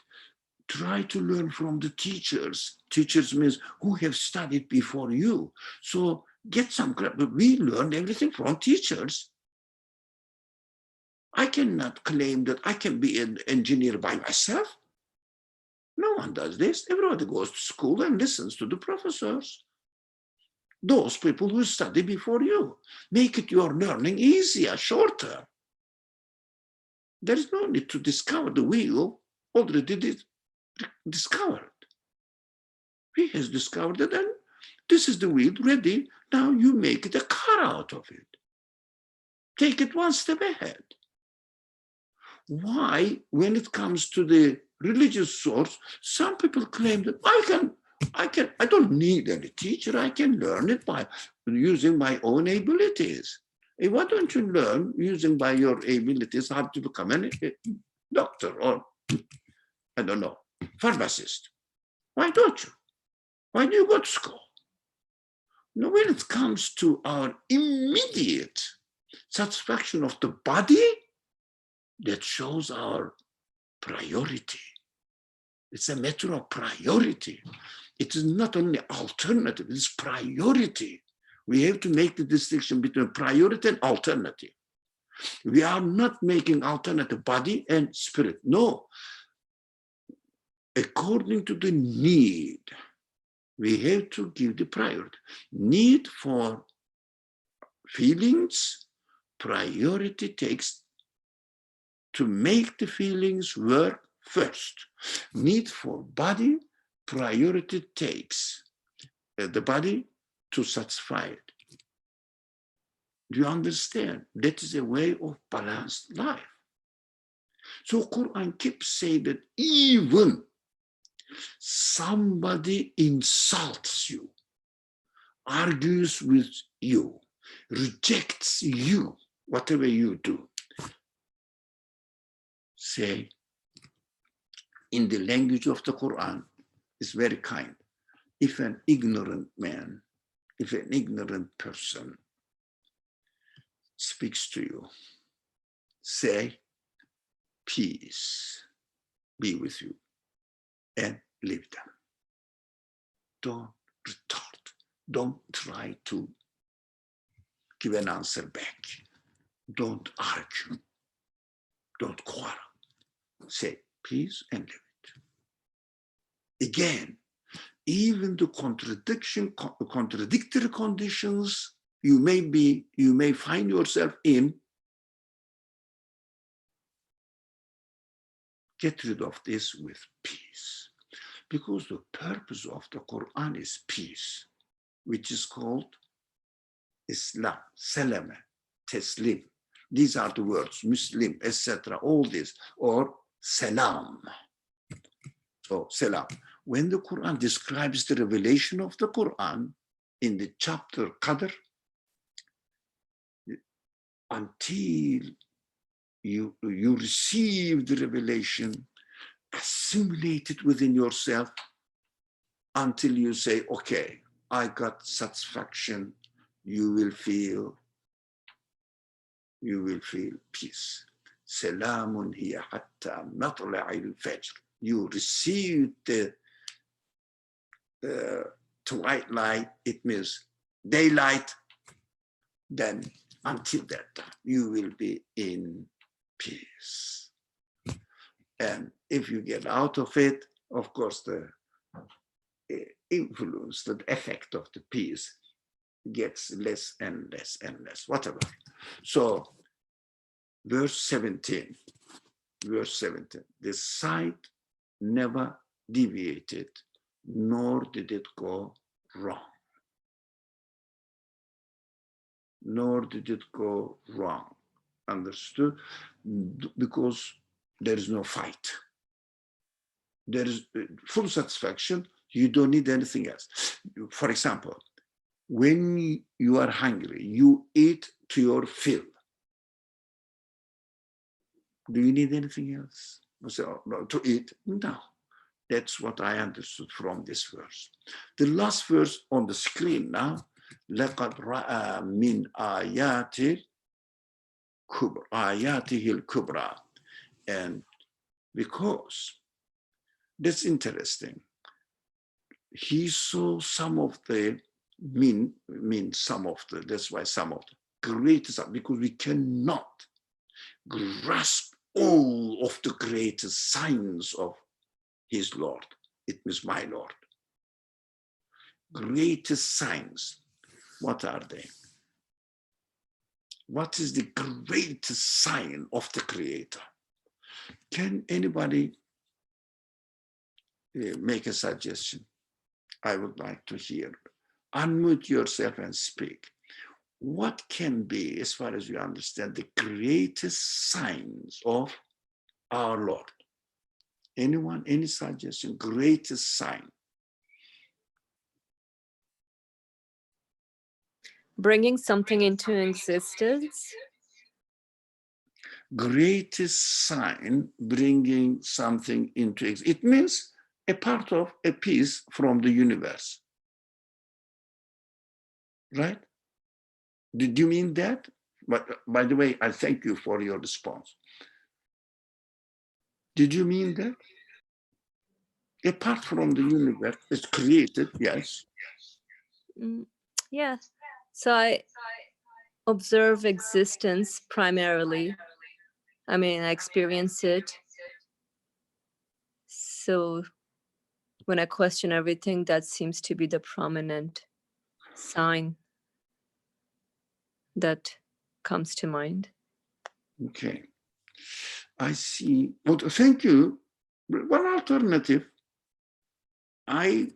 try to learn from the teachers. Teachers means who have studied before you. So get some credit. We learn everything from teachers. I cannot claim that I can be an engineer by myself. No one does this. Everybody goes to school and listens to the professors. Those people who study before you. Make it your learning easier, shorter. There is no need to discover the wheel, already discovered. He has discovered it, and this is the wheel ready. Now you make it a car out of it. Take it one step ahead. Why, when it comes to the religious source, some people claim that I don't need any teacher. I can learn it by using my own abilities. Why don't you learn using by your abilities how to become a doctor or I don't know, pharmacist. Why don't you? Why do you go to school? Now, when it comes to our immediate satisfaction of the body, that shows our priority. It's a matter of priority. It is not only alternative, it's priority. We have to make the distinction between priority and alternative. We are not making alternative body and spirit. No. According to the need, we have to give the priority. Need for feelings, priority takes to make the feelings work first. Need for body, priority takes the body to satisfy it. Do you understand? That is a way of balanced life. So Quran keeps saying that even somebody insults you, argues with you, rejects you, whatever you do, say, in the language of the Quran, is very kind. If an ignorant man, if an ignorant person speaks to you, say, peace be with you, and leave them. Don't retort. Don't try to give an answer back. Don't argue. Don't quarrel. Say peace and leave it. Again, even the contradictory conditions you may find yourself in, get rid of this with peace. Because the purpose of the Quran is peace, which is called Islam, Salama, Taslim. These are the words, Muslim, etc., all this, or Salam. So, Salam. When the Quran describes the revelation of the Quran in the chapter Qadr, until you receive the revelation, assimilate it within yourself, until you say, okay, I got satisfaction, you will feel peace. Salamun hiya hatta matla'il fajr. You receive the twilight, it means daylight, then until that time, you will be in peace. And if you get out of it, of course, the influence, the effect of the peace gets less and less and less, whatever. So, verse 17, the sight never deviated, nor did it go wrong. Nor did it go wrong. Understood? Because there is no fight. There is full satisfaction. You don't need anything else. For example, when you are hungry, you eat to your fill. Do you need anything else? So, no, to eat? No. That's what I understood from this verse. The last verse on the screen now, لَقَدْ رَأَى مِنْ آيَاتِهِ الْكُبْرَى. And because, that's interesting, he saw some of the, some of the, that's why some of the greatest, because we cannot grasp all of the greatest signs of his Lord. It means my Lord. Greatest signs. What are they? What is the greatest sign of the Creator? Can anybody make a suggestion? I would like to hear. Unmute yourself and speak. What can be, as far as you understand, the greatest signs of our Lord? Anyone, any suggestion? Greatest sign? Bringing something into existence. greatest sign bringing something into existence. It means a part of a piece from the universe, right? Did you mean that? But by the way, I thank you for your response. Did you mean that? Apart from the universe, it's created, yes. Yeah. So I observe existence primarily. I mean, I experience it. So when I question everything, that seems to be the prominent sign that comes to mind. Okay. I see. Well, thank you. One alternative, I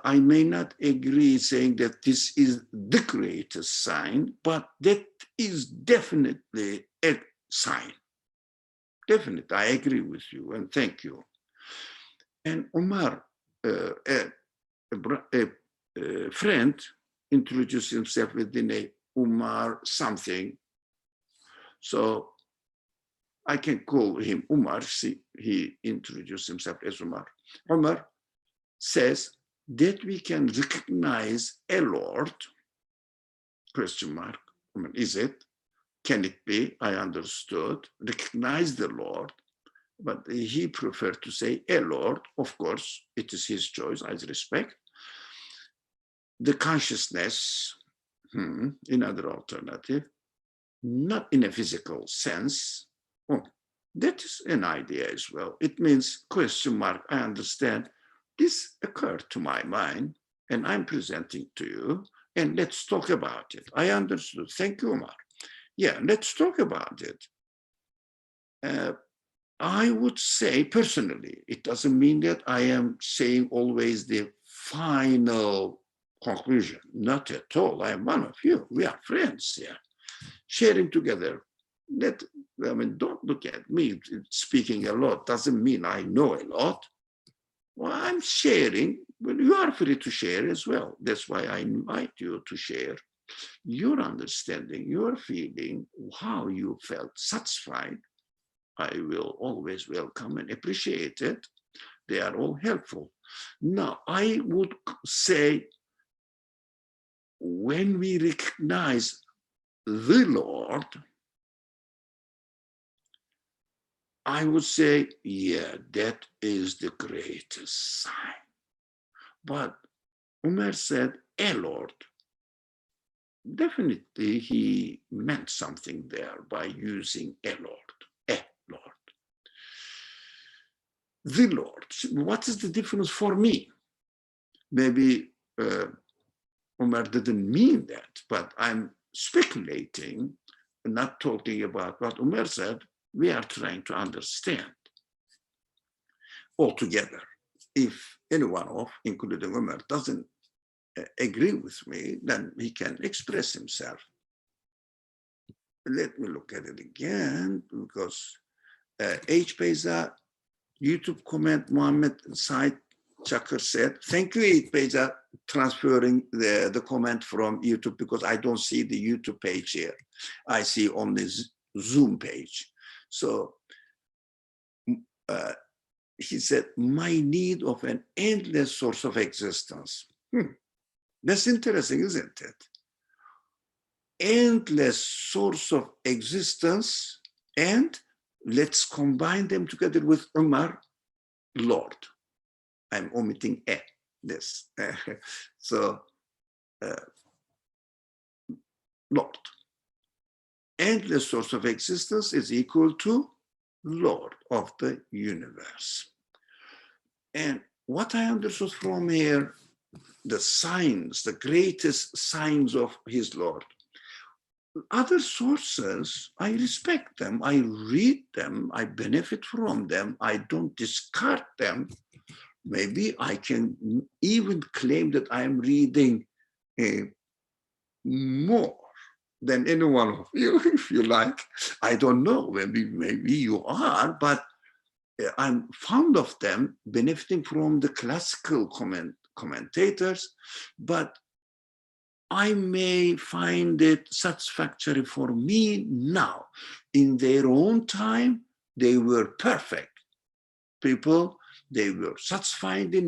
may not agree saying that this is the greatest sign, but that is definitely a sign. Definitely, I agree with you, and thank you. And Omar, a friend, introduced himself with the name Umar something. So I can call him Umar. See, he introduced himself as Umar. Umar says that we can recognize a Lord, question mark, I mean, is it? Can it be? I understood. Recognize the Lord, but he preferred to say a Lord. Of course, it is his choice, I respect. The consciousness, another alternative, not in a physical sense. Oh, that is an idea as well. It means question mark, I understand. This occurred to my mind and I'm presenting to you and let's talk about it. I understood. Thank you, Omar. Yeah, let's talk about it. I would say personally, it doesn't mean that I am saying always the final conclusion. Not at all. I am one of you. We are friends here, sharing together. Don't look at me speaking a lot. Doesn't mean I know a lot. Well, I'm sharing, but you are free to share as well. That's why I invite you to share your understanding, your feeling, how you felt satisfied. I will always welcome and appreciate it. They are all helpful. Now, I would say when we recognize the Lord, I would say, yeah, that is the greatest sign. But Umar said, a Lord. Definitely he meant something there by using a Lord, a Lord. The Lord, what is the difference for me? Maybe Umar didn't mean that, but I'm speculating, not talking about what Umar said. We are trying to understand altogether. If anyone of, including Umar, doesn't agree with me, then he can express himself. Let me look at it again, because H. Beza, YouTube comment, Mohammed Said Chakar said, thank you, H. Beza, transferring the comment from YouTube, because I don't see the YouTube page here. I see only Zoom page. So he said, my need of an endless source of existence. That's interesting, isn't it? Endless source of existence, and let's combine them together with Umar, Lord. I'm omitting a, this. So, Lord. Endless source of existence is equal to Lord of the universe. And what I understood from here, the signs, the greatest signs of his Lord. Other sources, I respect them, I read them, I benefit from them, I don't discard them. Maybe I can even claim that I'm reading more than any one of you, if you like. I don't know, maybe you are, but I'm fond of them, benefiting from the classical commentators, but I may find it satisfactory for me now. in their own time, they were perfect people. They were satisfying the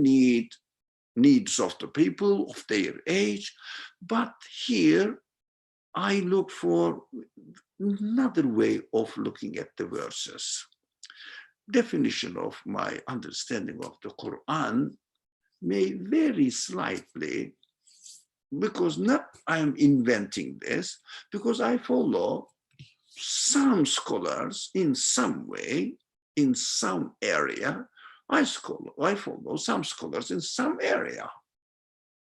needs of the people of their age. But here, I look for another way of looking at the verses. Definition of my understanding of the Quran may vary slightly, because not I'm inventing this, because I follow some scholars in some way, in some area. I follow some scholars in some area.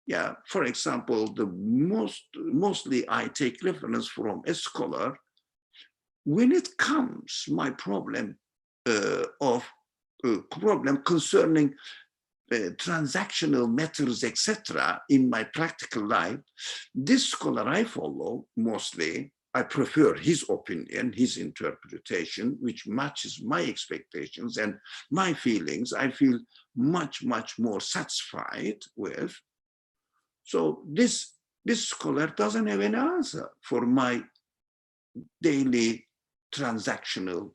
Yeah, for example, mostly I take reference from a scholar. When it comes my problem problem concerning transactional matters, etc., in my practical life, this scholar I follow mostly, I prefer his opinion, his interpretation, which matches my expectations and my feelings. I feel much, much more satisfied with. So this scholar doesn't have an answer for my daily transactional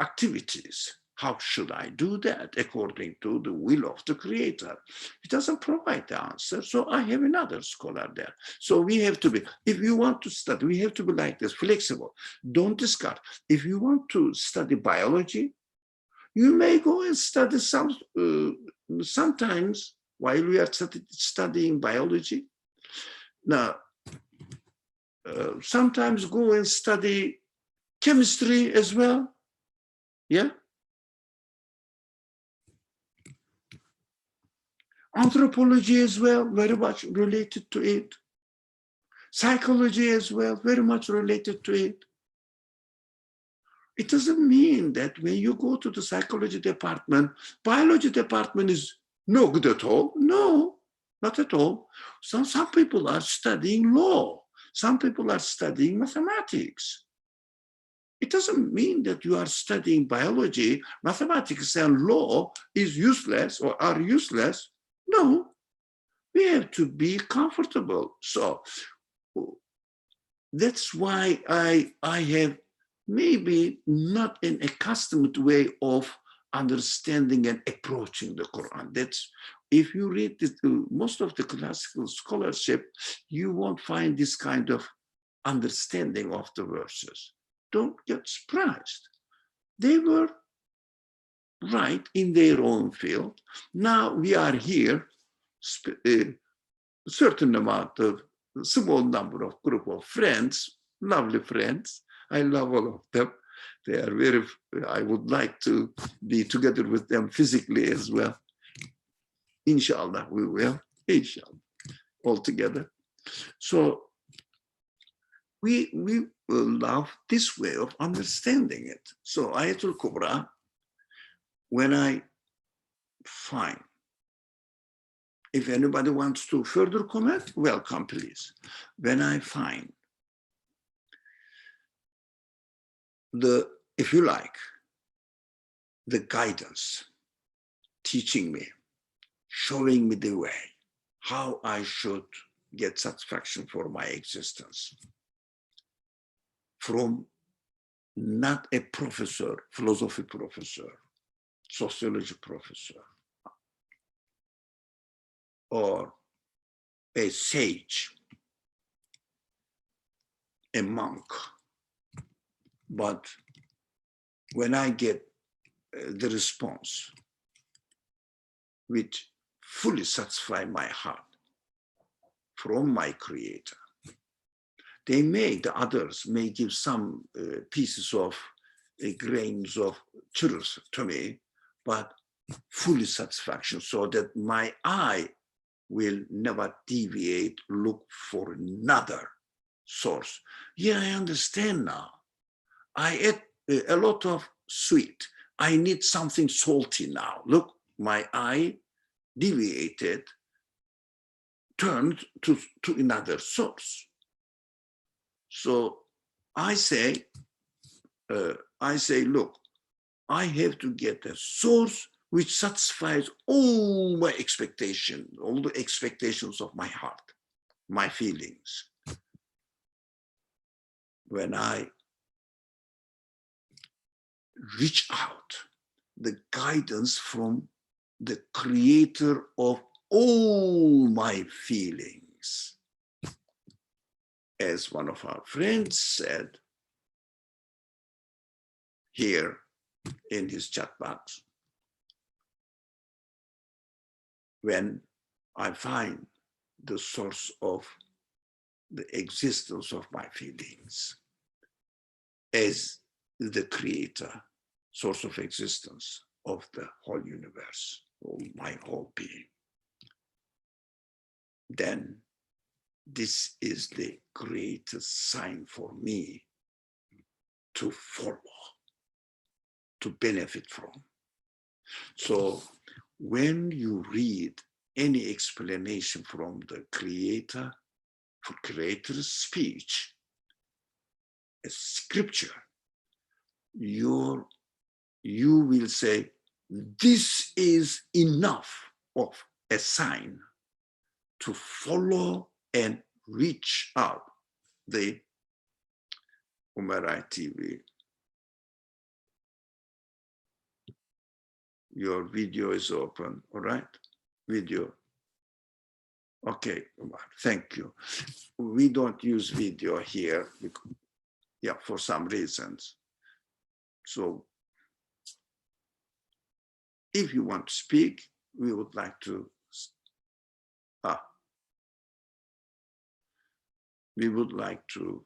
activities. How should I do that according to the will of the creator? He doesn't provide the answer. So I have another scholar there. So we have to be, if you want to study, we have to be like this, flexible. Don't discard. If you want to study biology, you may go and study sometimes while we are studying biology. Now, sometimes go and study chemistry as well. Yeah. Anthropology as well, very much related to it. Psychology as well, very much related to it. It doesn't mean that when you go to the psychology department, biology department is no good at all. No, not at all. Some people are studying law. Some people are studying mathematics. It doesn't mean that you are studying biology, mathematics, and law is useless or are useless. No, we have to be comfortable. So that's why I have maybe not an accustomed way of understanding and approaching the Quran. That's, if you read most of the classical scholarship, you won't find this kind of understanding of the verses. Don't get surprised. They were right in their own field. Now we are here, a certain amount of, small number of group of friends, lovely friends. I love all of them. They are very, I would like to be together with them physically as well. Inshallah, we will, inshallah, all together. So we love this way of understanding it. So Ayatul Kubra, when I find, if anybody wants to further comment, welcome, please. When I find if you like, the guidance, teaching me, showing me the way, how I should get satisfaction for my existence, from not a professor, philosophy professor, sociology professor, or a sage, a monk. But when I get the response which fully satisfies my heart from my creator, the others may give some pieces of grains of truth to me, but fully satisfaction, so that my eye will never deviate, look for another source. Yeah, I understand now. I ate a lot of sweet. I need something salty now. Look, my eye deviated, turned to another source. So I say, look, I have to get a source which satisfies all my expectations, all the expectations of my heart, my feelings. When I reach out the guidance from the creator of all my feelings. As one of our friends said here in his chat box, when I find the source of the existence of my feelings as the creator, source of existence of the whole universe, or my whole being, then this is the greatest sign for me to follow, to benefit from. So when you read any explanation from the creator, for creator's speech, a scripture, you will say, this is enough of a sign to follow and reach out. The Umarai TV, your video is open, all right? Video. Okay, Umar, thank you. We don't use video here, because, yeah, for some reasons. So if you want to speak, we would like to, we would like to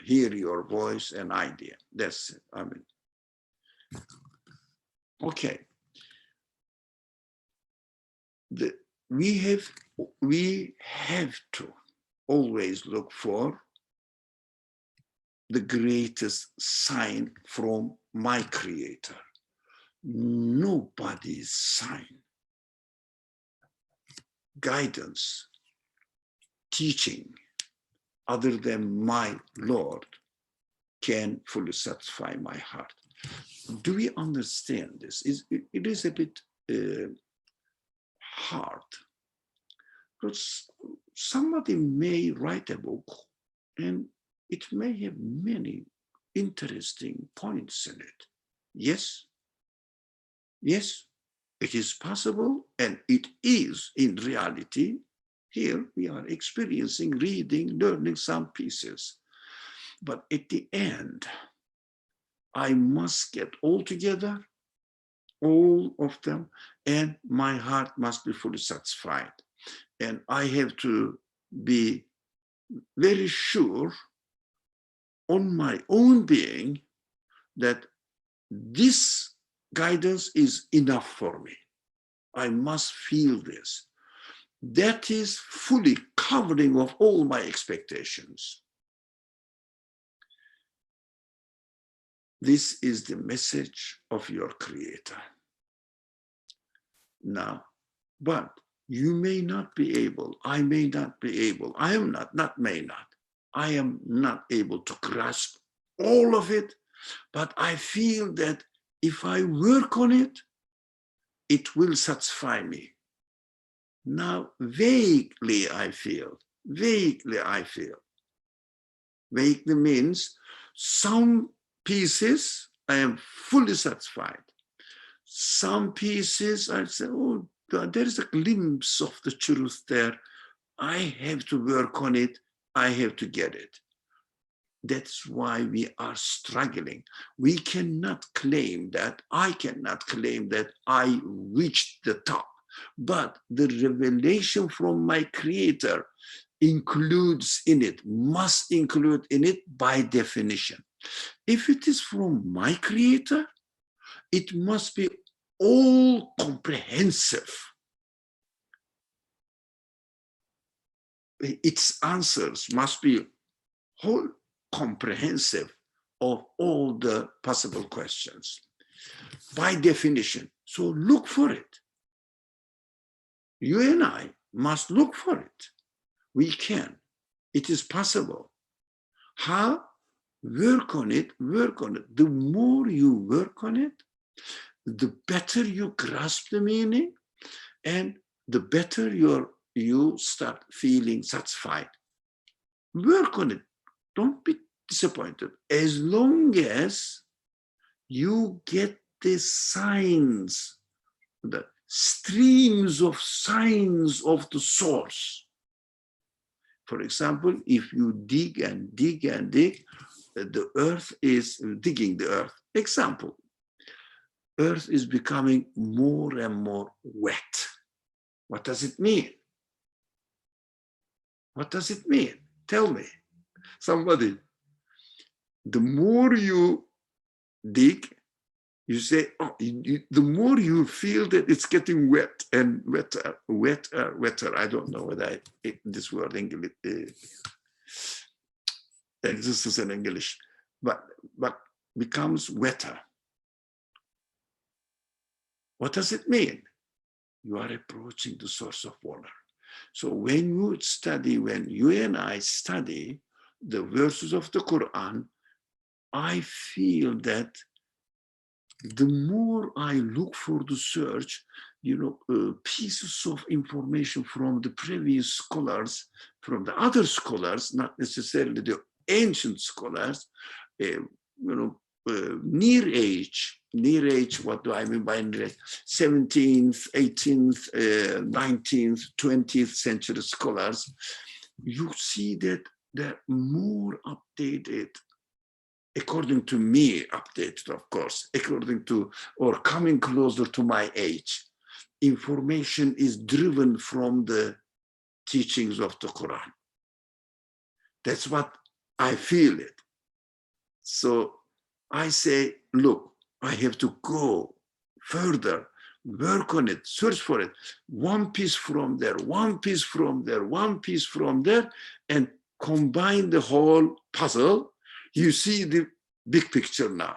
hear your voice and idea. That's it, I mean. Okay. We have to always look for the greatest sign from my creator. Nobody's sign, guidance, teaching, other than my Lord, can fully satisfy my heart. Do we understand this? It is a bit hard, because somebody may write a book and it may have many interesting points in it. Yes, yes, it is possible, and it is in reality. Here we are experiencing, reading, learning some pieces. But at the end, I must get all together, all of them, and my heart must be fully satisfied. And I have to be very sure on my own being that this guidance is enough for me. I must feel this. That is fully covering of all my expectations. This is the message of your creator. Now, but you may not be able, I may not be able, I am not may not, I am not able to grasp all of it, but I feel that if I work on it, it will satisfy me. Now, vaguely I feel. Vaguely means some pieces I am fully satisfied. Some pieces I say, oh, there is a glimpse of the truth there. I have to work on it. I have to get it. That's why we are struggling. We cannot claim that, I cannot claim that I reached the top. But the revelation from my creator includes in it, must include in it by definition. If it is from my creator, it must be all comprehensive. Its answers must be whole comprehensive of all the possible questions by definition. So look for it. You and I must look for it. We can. It is possible. How? Work on it, work on it. The more you work on it, the better you grasp the meaning, and the better you start feeling satisfied. Work on it. Don't be disappointed. As long as you get the signs, the streams of signs of the source. For example, if you dig and dig and dig, the earth is digging the earth. Example, earth is becoming more and more wet. What does it mean? What does it mean? Tell me, somebody. The more you dig, you say, oh, the more you feel that it's getting wet and wetter, wetter, wetter. I don't know whether this word English exists in English, but becomes wetter. What does it mean? You are approaching the source of water. So when you study, when you and I study the verses of the Quran, I feel that the more I look for the search, pieces of information from the previous scholars, from the other scholars, not necessarily the ancient scholars, near age, what do I mean by near age? 17th, 18th, 19th, 20th century scholars, you see that they're more updated, according to me, updated, of course, according to, or coming closer to my age. Information is driven from the teachings of the Quran. That's what I feel it. So I say, look, I have to go further, work on it, search for it. One piece from there, one piece from there, one piece from there, and combine the whole puzzle. You see the big picture now.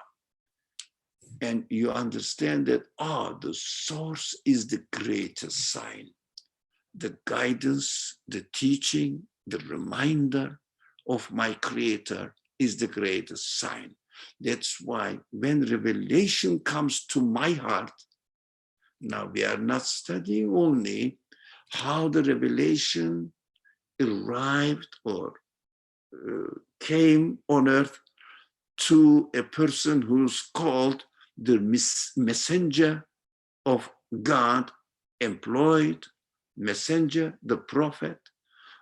And you understand that, the source is the greatest sign. The guidance, the teaching, the reminder of my Creator is the greatest sign. That's why when revelation comes to my heart, now we are not studying only how the revelation arrived or came on earth to a person who's called the messenger of God, employed messenger, the prophet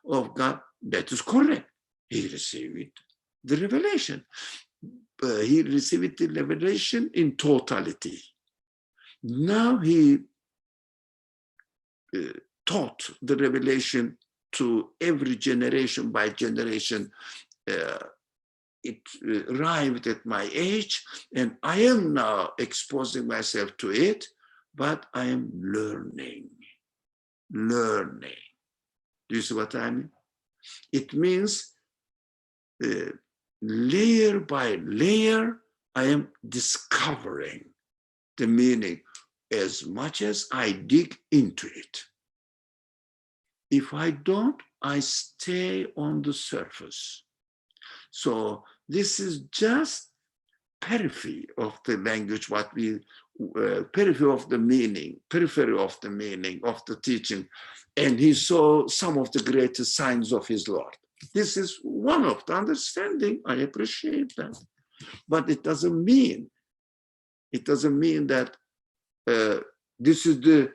of God. That is correct. He received the revelation. He received the revelation in totality. Now he taught the revelation to every generation by generation. It arrived at my age, and I am now exposing myself to it, but I am learning. Do you see what I mean? It means layer by layer, I am discovering the meaning as much as I dig into it. If I don't, I stay on the surface. So this is just periphery of the language, periphery of the meaning of the teaching. And he saw some of the greatest signs of his Lord. This is one of the understanding. I appreciate that. But it doesn't mean that this is the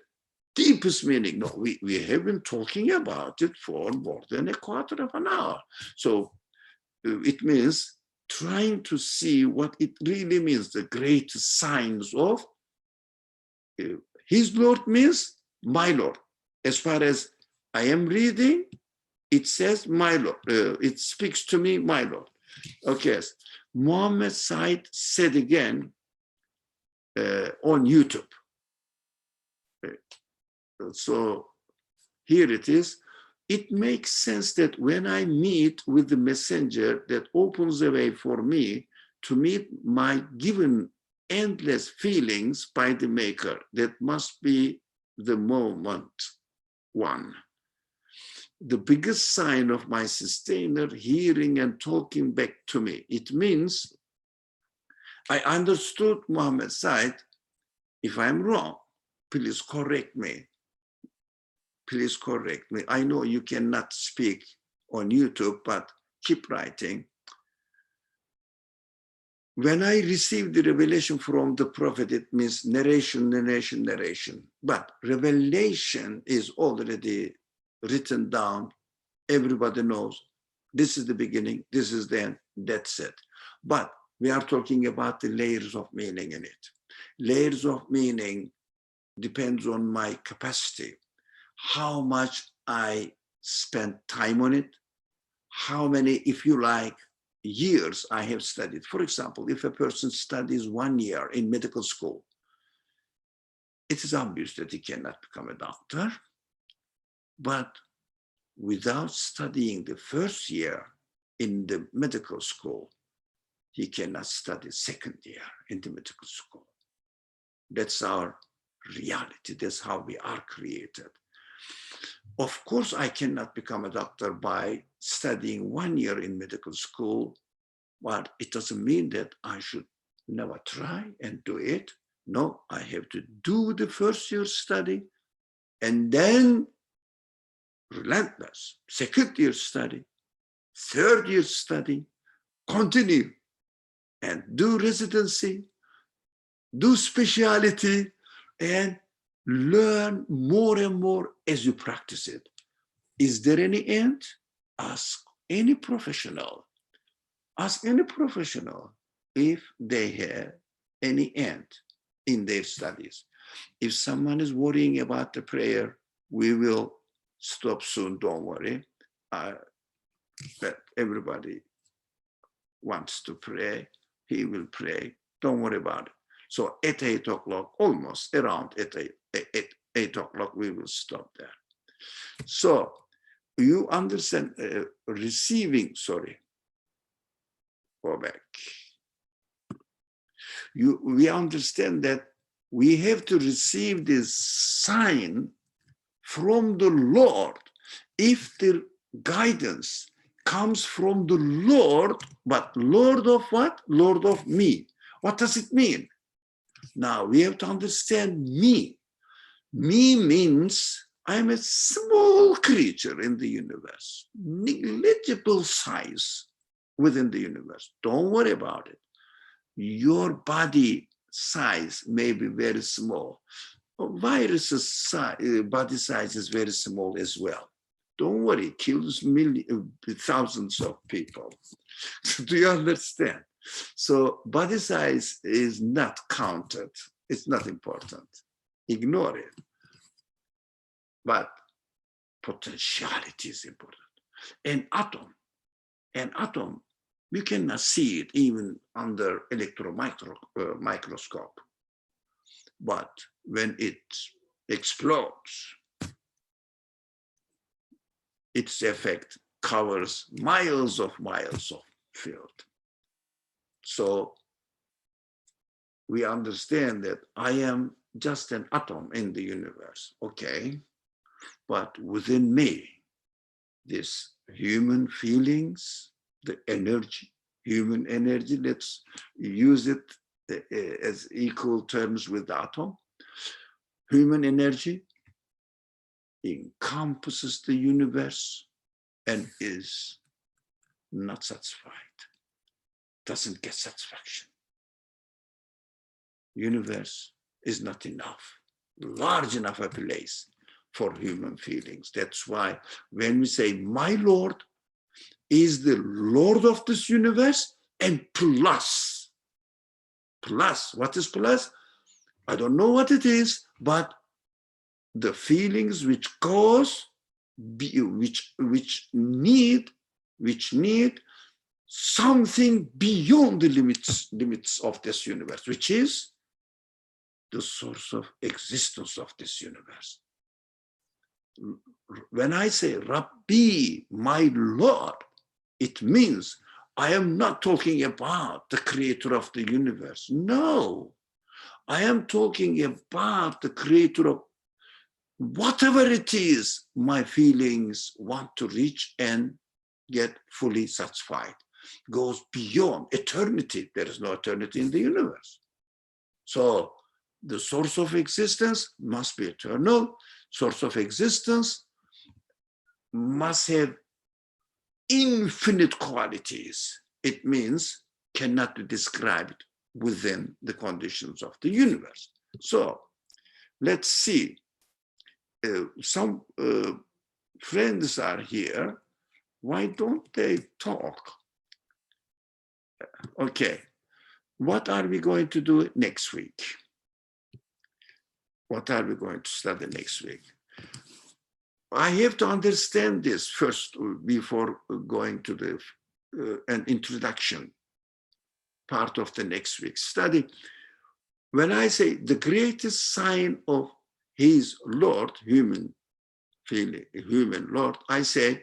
deepest meaning. No, we have been talking about it for more than a quarter of an hour. So it means trying to see what it really means, the great signs of his Lord means my Lord. As far as I am reading, it says my Lord. It speaks to me, my Lord. Okay. Muhammad Said said again on YouTube. So here it is. It makes sense that when I meet with the messenger that opens the way for me to meet my given endless feelings by the maker, that must be the moment one. The biggest sign of my sustainer hearing and talking back to me. It means I understood Muhammad Said. If I'm wrong, please correct me. Please correct me. I know you cannot speak on YouTube, but keep writing. when I receive the revelation from the prophet, it means narration, narration, narration. But revelation is already written down. Everybody knows this is the beginning, this is the end, that's it. But we are talking about the layers of meaning in it. Layers of meaning depends on my capacity, how much I spend time on it, how many, if you like, years I have studied. For example, if a person studies 1 year in medical school, it is obvious that he cannot become a doctor. But without studying the first year in the medical school, he cannot study second year in the medical school. That's our reality. That's how we are created. Of course, I cannot become a doctor by studying 1 year in medical school, but it doesn't mean that I should never try and do it. No, I have to do the first year study and then relentless second year study, third year study, continue and do residency, do specialty, and learn more and more as you practice it. Is there any end? Ask any professional. Ask any professional if they have any end in their studies. If someone is worrying about the prayer, we will stop soon, don't worry. But everybody wants to pray, he will pray, don't worry about it. So at 8 o'clock, almost around at 8 o'clock, we will stop there. So you understand, receiving, sorry, go back. We understand that we have to receive this sign from the Lord. If the guidance comes from the Lord, but Lord of what? Lord of me. What does it mean? Now we have to understand me. Me means I'm a small creature in the universe, negligible size within the universe. Don't worry about it. Your body size may be very small. A virus's body size is very small as well. Don't worry, it kills thousands of people. Do you understand? So body size is not counted. It's not important. Ignore it. But potentiality is important. An atom, you cannot see it even under electron microscope. But when it explodes, its effect covers miles of field. So we understand that I am just an atom in the universe, okay? But within me, this human feelings, the energy, human energy, let's use it as equal terms with the atom. Human energy encompasses the universe and is not satisfied, doesn't get satisfaction. Universe is not enough, large enough a place for human feelings. That's why when we say my Lord is the Lord of this universe and plus, what is plus? I don't know what it is, but the feelings which cause, which need something beyond the limits of this universe, which is the source of existence of this universe. When I say Rabbi, my Lord, it means I am not talking about the creator of the universe. No, I am talking about the creator of whatever it is my feelings want to reach and get fully satisfied. Goes beyond eternity. There is no eternity in the universe. So the source of existence must be eternal. Source of existence must have infinite qualities. It means cannot be described within the conditions of the universe. So let's see. Some friends are here. Why don't they talk? Okay. What are we going to do next week? What are we going to study next week? I have to understand this first before going to the an introduction part of the next week's study. When I say the greatest sign of his Lord, human Lord, I say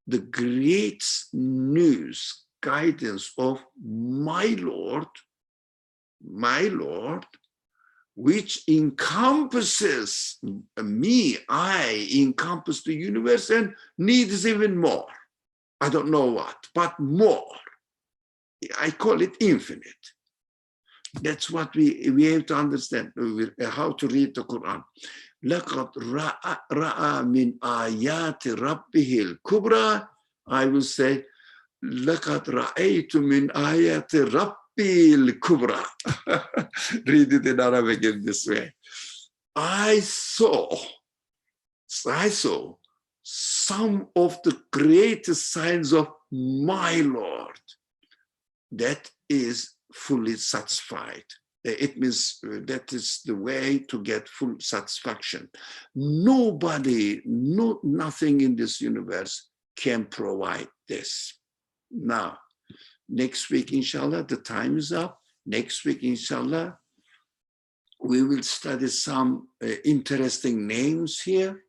the great news, guidance of my Lord, which encompasses me, I encompass the universe and needs even more. I don't know what, but more. I call it infinite. That's what we have to understand, how to read the Quran. لَقَدْ رَأَى مِنْ آيَاتِ رَبِّهِ الْكُبْرَى. I will say, لَقَدْ رَأَيْتُ مِنْ آيَاتِ رَبِّي الْكُبْرَى. Read it in Arabic in this way. I saw some of the greatest signs of my Lord. That is fully satisfied. It means that is the way to get full satisfaction. Nobody, nothing in this universe can provide this. Now, next week, inshallah, the time is up. Next week, inshallah, we will study some interesting names here.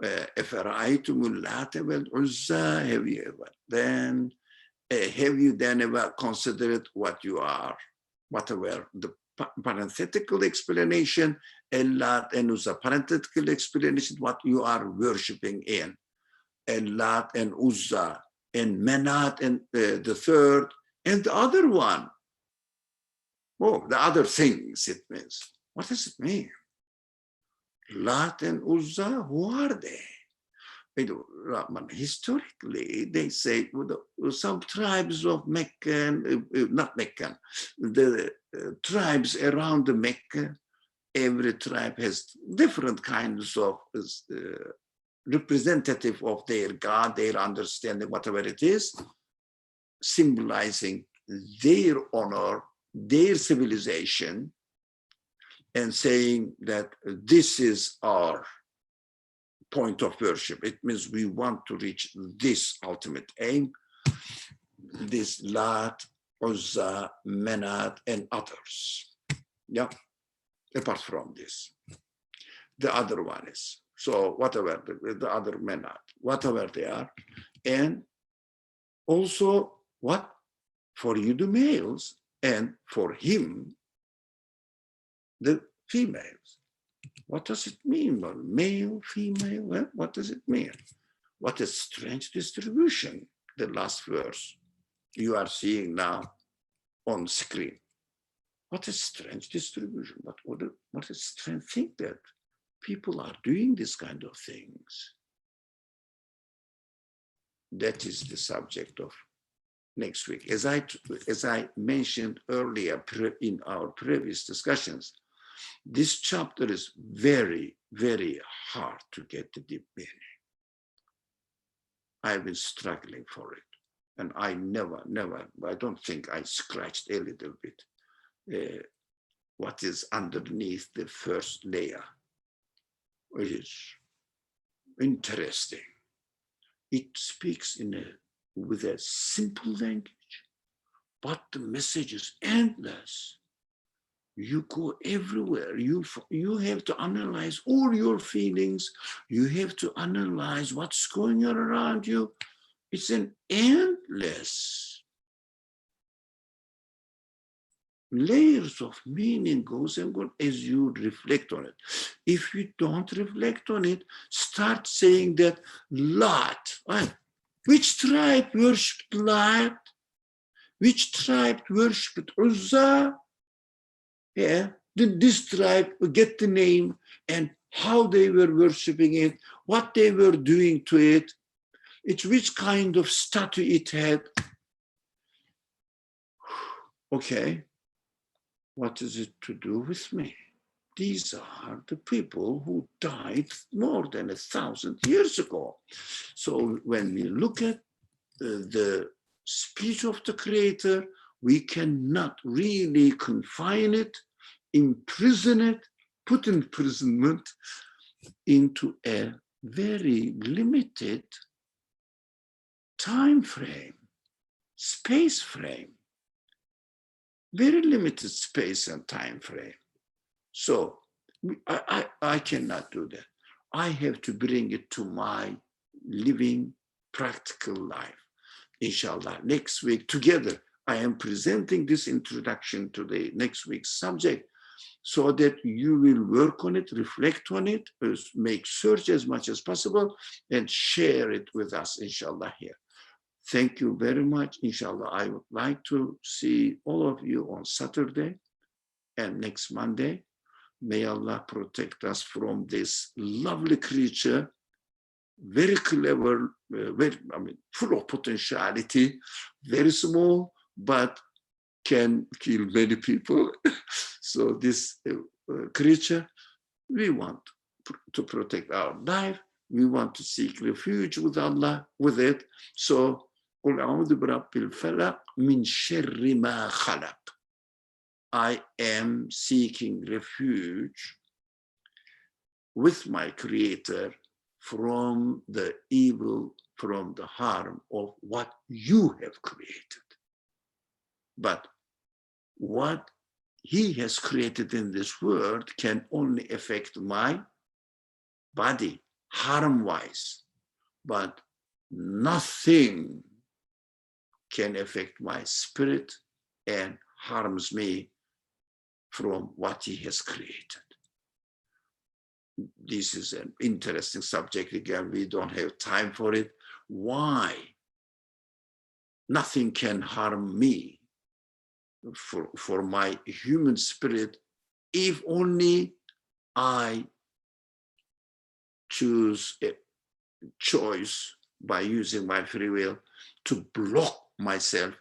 أَفَرَأَيْتُمُ اللَّاتَ وَالْعُزَّى. Have you then ever considered what you are? Whatever the parenthetical explanation, Ellat and Uzza, parenthetical explanation, what you are worshipping in. Ellat and Uzza, and Menat, and the third, and the other one. Oh, the other things it means. What does it mean? Lat and Uzza, who are they? Historically, they say some tribes of Mecca, not Mecca, the tribes around the Mecca, every tribe has different kinds of representative of their God, their understanding, whatever it is, symbolizing their honor, their civilization, and saying that this is our point of worship. It means we want to reach this ultimate aim, this Lat, Uzza, Menat, and others. Yeah, apart from this. The other one is, so whatever, the other Menat, whatever they are. And also, what? For you, the males, and for him, the females. What does it mean? Well, male, female, well, what does it mean? What a strange distribution, the last verse you are seeing now on screen. What a strange distribution, but what a strange thing that people are doing this kind of things. That is the subject of next week. As I mentioned earlier in our previous discussions, this chapter is very, very hard to get the deep meaning. I've been struggling for it. And I I don't think I scratched a little bit what is underneath the first layer. It is interesting. It speaks with a simple language, but the message is endless. You go everywhere. You have to analyze all your feelings. You have to analyze what's going on around you. It's an endless layers of meaning goes and goes as you reflect on it. If you don't reflect on it, start saying that Lot, right? Which tribe worshipped Lot? Which tribe worshipped Uzza? Yeah, then this tribe get the name and how they were worshipping it, what they were doing to it, it's which kind of statue it had. Okay, what is it to do with me? These are the people who died more than 1,000 years ago. So when we look at the speech of the Creator, we cannot really confine it, imprison it, put imprisonment into a very limited time frame, space frame, very limited space and time frame. So I cannot do that. I have to bring it to my living, practical life. Inshallah, next week together, I am presenting this introduction to the next week's subject so that you will work on it, reflect on it, make search as much as possible, and share it with us, inshallah, here. Thank you very much. Inshallah, I would like to see all of you on Saturday and next Monday. May Allah protect us from this lovely creature, very clever, full of potentiality, very small, but can kill many people. So this creature, we want to protect our life. We want to seek refuge with Allah, with it. So, قُلْ أَعُوذُ بِرَبِّ الْفَلَقِ مِنْ شَرِّ مَا خَلَقَ. I am seeking refuge with my Creator from the evil, from the harm of what you have created. But what He has created in this world can only affect my body, harm-wise, but nothing can affect my spirit and harms me from what He has created. This is an interesting subject. Again, we don't have time for it. Why? Nothing can harm me for my human spirit if only I choose a choice by using my free will to block myself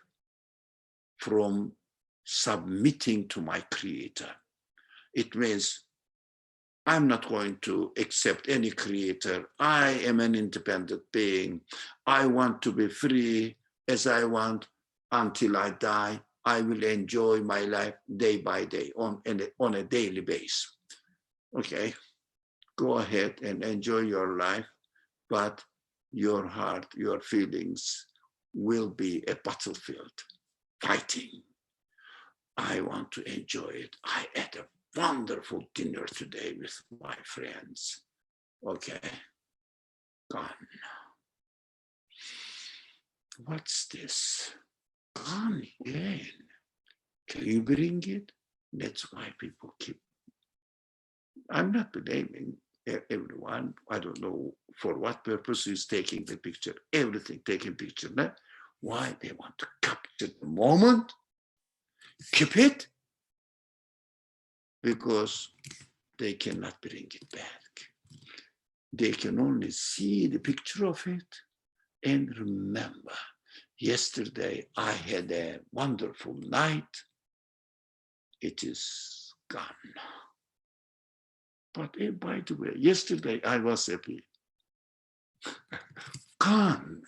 from submitting to my Creator. It means I'm not going to accept any creator. I am an independent being. I want to be free as I want until I die. I will enjoy my life day by day on a daily basis. Okay, go ahead and enjoy your life, but your heart, your feelings will be a battlefield, fighting. I want to enjoy it. I had a wonderful dinner today with my friends. Okay, gone. What's this? Gone again. Can you bring it? That's why people keep. I'm not blaming everyone. I don't know for what purpose is taking the picture. Everything taking picture. No? Why they want to capture the moment, keep it, because they cannot bring it back. They can only see the picture of it and remember, yesterday I had a wonderful night. It is gone. But by the way, yesterday I was happy. Gone.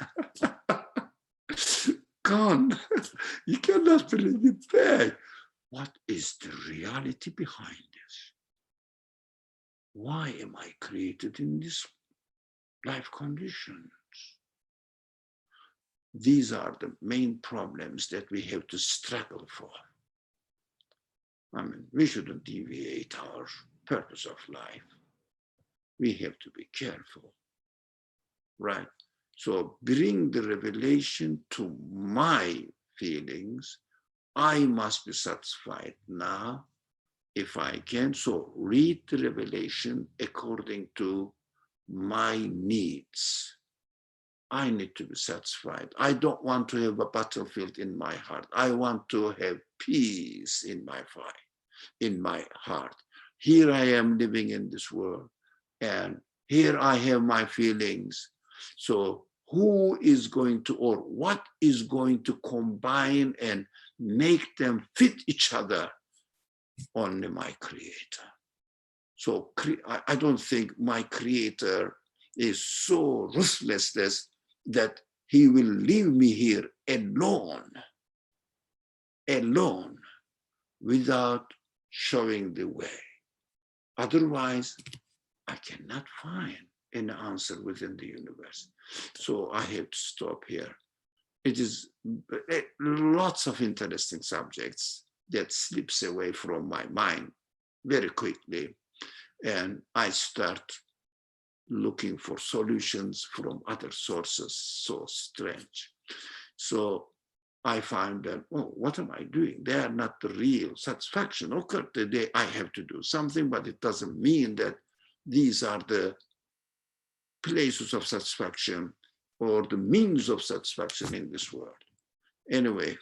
Gone. You cannot bring it back. What is the reality behind this? Why am I created in this life conditions? These are the main problems that we have to struggle for. I mean, we shouldn't deviate our purpose of life. We have to be careful, right? So bring the revelation to my feelings. I must be satisfied now if I can. So read the revelation according to my needs. I need to be satisfied. I don't want to have a battlefield in my heart. I want to have peace in my heart. Here I am living in this world, and here I have my feelings. So who is going to, or what is going to combine and make them fit each other? Only my Creator. So I don't think my Creator is so ruthless that he will leave me here alone, without showing the way. Otherwise, I cannot find an answer within the universe. So I have to stop here. It is lots of interesting subjects that slips away from my mind very quickly. And I start looking for solutions from other sources, so strange. So I find that, oh, what am I doing? They are not the real satisfaction. Okay, today I have to do something, but it doesn't mean that these are the places of satisfaction or the means of satisfaction in this world. Anyway,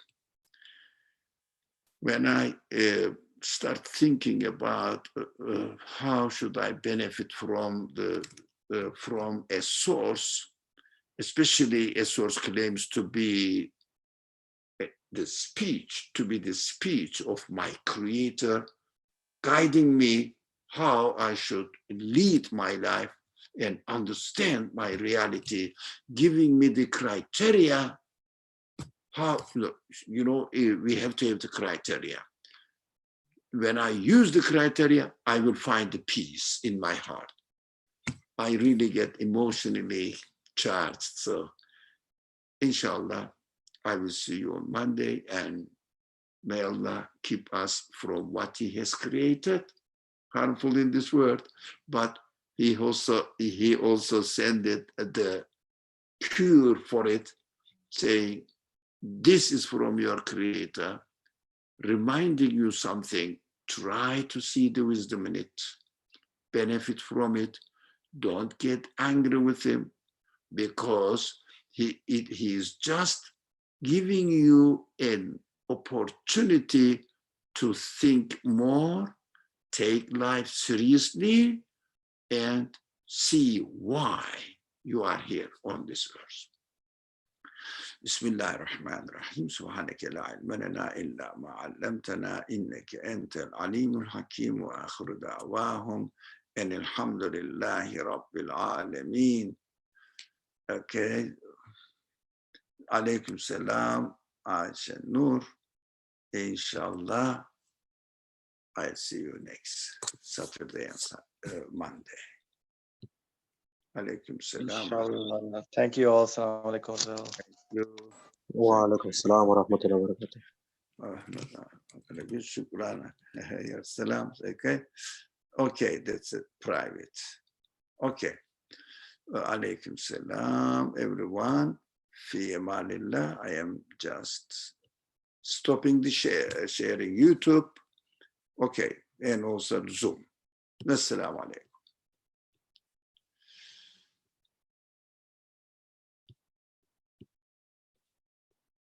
when I start thinking about how should I benefit from from a source, especially a source claims to be the speech of my Creator, guiding me how I should lead my life and understand my reality, giving me the criteria. How, you know, we have to have the criteria. When I use the criteria, I will find the peace in my heart. I really get emotionally charged. So, inshallah, I will see you on Monday, and may Allah keep us from what He has created, harmful in this world, but He also sent it the cure for it, saying, this is from your Creator, reminding you something. Try to see the wisdom in it, benefit from it. Don't get angry with Him, because he is just giving you an opportunity to think more, take life seriously, and see why you are here on this earth. بسم الله الرحمن الرحيم سبحانك لا علم لنا إلا ما علمتنا إنك أنت العليم الحكيم وآخر دعواهم أن الحمد لله رب العالمين. Okay. Alaikum salam, Aisha Nur. Inshallah, I'll see you next Saturday and Monday. Alaikum salam. Inshallah. Thank you all. Assalamu alaikum. Wa alaikum assalam wa rahmatullahi wa barakatuh. Shukran. Salam. Okay. Okay, that's it. Private. Okay. Alaikum salam, everyone. Fi amanillah. I am just stopping the sharing YouTube. Okay, and also Zoom. Assalamu alaikum.